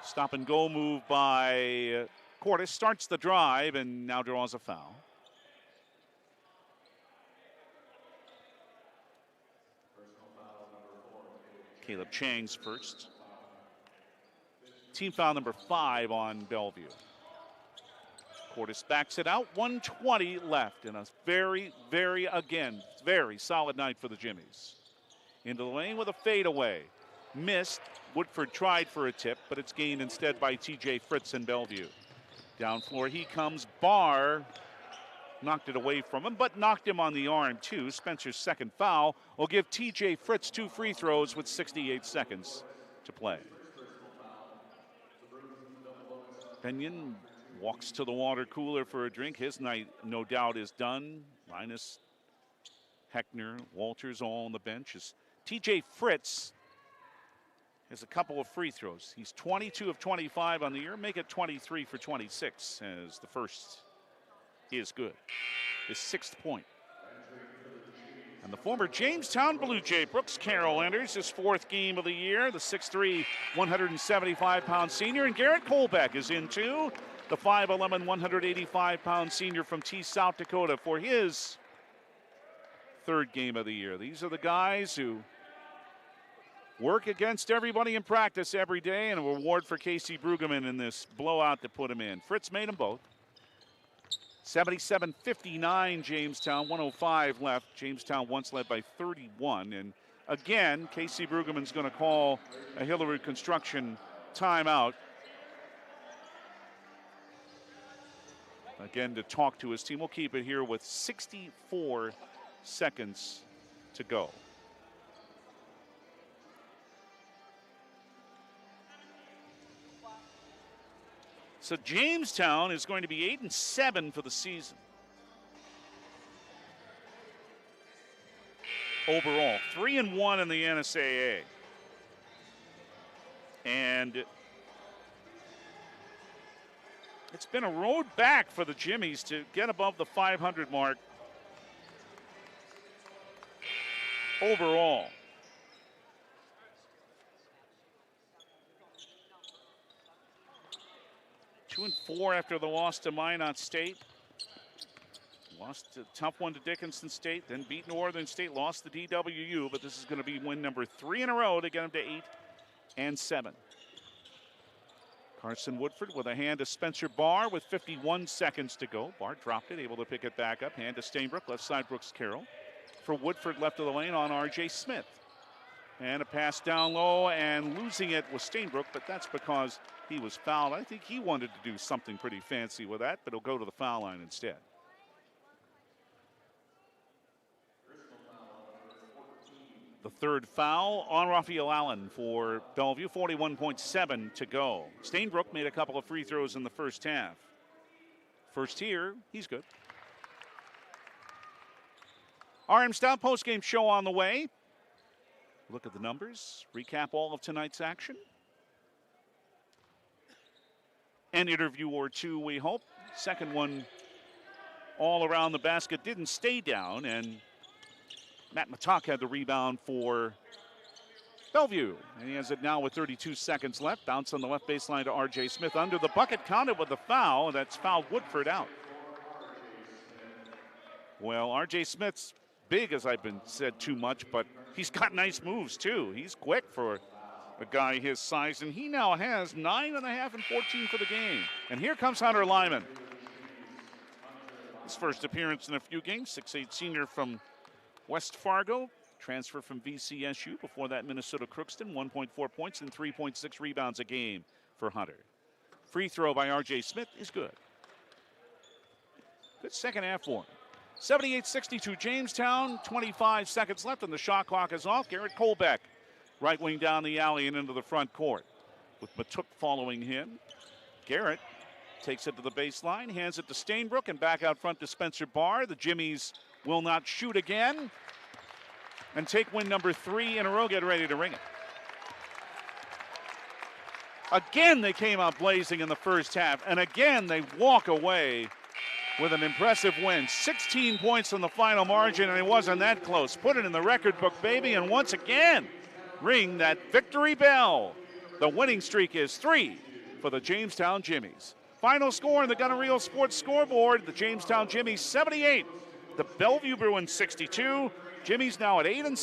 Stop and go move by Cordes. Starts the drive and now draws a foul. Caleb Chang's first. Team foul number 5 on Bellevue. Cordes backs it out, 1:20 left, and a very solid night for the Jimmies. Into the lane with a fadeaway. Missed. Woodford tried for a tip, but it's gained instead by TJ Fritz in Bellevue. Down floor he comes. Barr knocked it away from him, but knocked him on the arm too. Spencer's second foul will give TJ Fritz 2 free throws with 68 seconds to play. Benyon Walks to the water cooler for a drink. His night, no doubt, is done. Linus, Heckner, Walters all on the bench. As TJ Fritz has a couple of free throws. He's 22 of 25 on the year. Make it 23 for 26 as the first is good. His 6th point. And the former Jamestown Blue Jay, Brooks Carroll, enters his 4th game of the year. The 6'3", 175-pound senior. And Garrett Colbeck is in too. The 5'11", 185-pound senior from T, South Dakota for his 3rd game of the year. These are the guys who work against everybody in practice every day, and a reward for Casey Brueggemann in this blowout to put him in. Fritz made them both. 77-59 Jamestown, 105 left. Jamestown once led by 31. And again, Casey Brueggemann's going to call a Hillerud Construction timeout. Again, to talk to his team. We'll keep it here with 64 seconds to go. So Jamestown is going to be 8-7 for the season. Overall, 3-1 in the NSAA. And it's been a road back for the Jimmies to get above the 500 mark overall. Two and 4 after the loss to Minot State. Lost a tough one to Dickinson State, then beat Northern State, lost to DWU, but this is going to be win number 3 in a row to get them to 8-7. Carson Woodford with a hand to Spencer Barr with 51 seconds to go. Barr dropped it, able to pick it back up. Hand to Stainbrook, left side Brooks Carroll. For Woodford, left of the lane on R.J. Smith. And a pass down low, and losing it was Stainbrook, but that's because he was fouled. I think he wanted to do something pretty fancy with that, but he'll go to the foul line instead. The 3rd foul on Raphael Allen for Bellevue, 41.7 to go. Stainbrook made a couple of free throws in the first half. First here, he's good. RM Stout postgame show on the way. Look at the numbers, recap all of tonight's action. An interview or two, we hope. Second one all around the basket didn't stay down, and Matt Matak had the rebound for Bellevue. And he has it now with 32 seconds left. Bounce on the left baseline to R.J. Smith. Under the bucket, counted with the foul. That's fouled Woodford out. Well, R.J. Smith's big, as I've been said too much, but he's got nice moves too. He's quick for a guy his size, and he now has 9.5 and 14 for the game. And here comes Hunter Lyman. His first appearance in a few games, 6'8" senior from West Fargo, transfer from VCSU. Before that, Minnesota Crookston, 1.4 points and 3.6 rebounds a game for Hunter. Free throw by R.J. Smith is good. Good second half for him. 78-62 Jamestown, 25 seconds left, and the shot clock is off. Garrett Colbeck, right wing down the alley and into the front court, with Matuk following him. Garrett takes it to the baseline, hands it to Stainbrook, and back out front to Spencer Barr. The Jimmies will not shoot again and take win number 3 in a row. Get ready to ring it. Again, they came out blazing in the first half, and again, they walk away with an impressive win. 16 points on the final margin, and it wasn't that close. Put it in the record book, baby, and once again, ring that victory bell. The winning streak is 3 for the Jamestown Jimmies. Final score in the Gun and Reel Sports scoreboard, the Jamestown Jimmies 78, the Bellevue Bruins 62. Jimmies now at 8-7.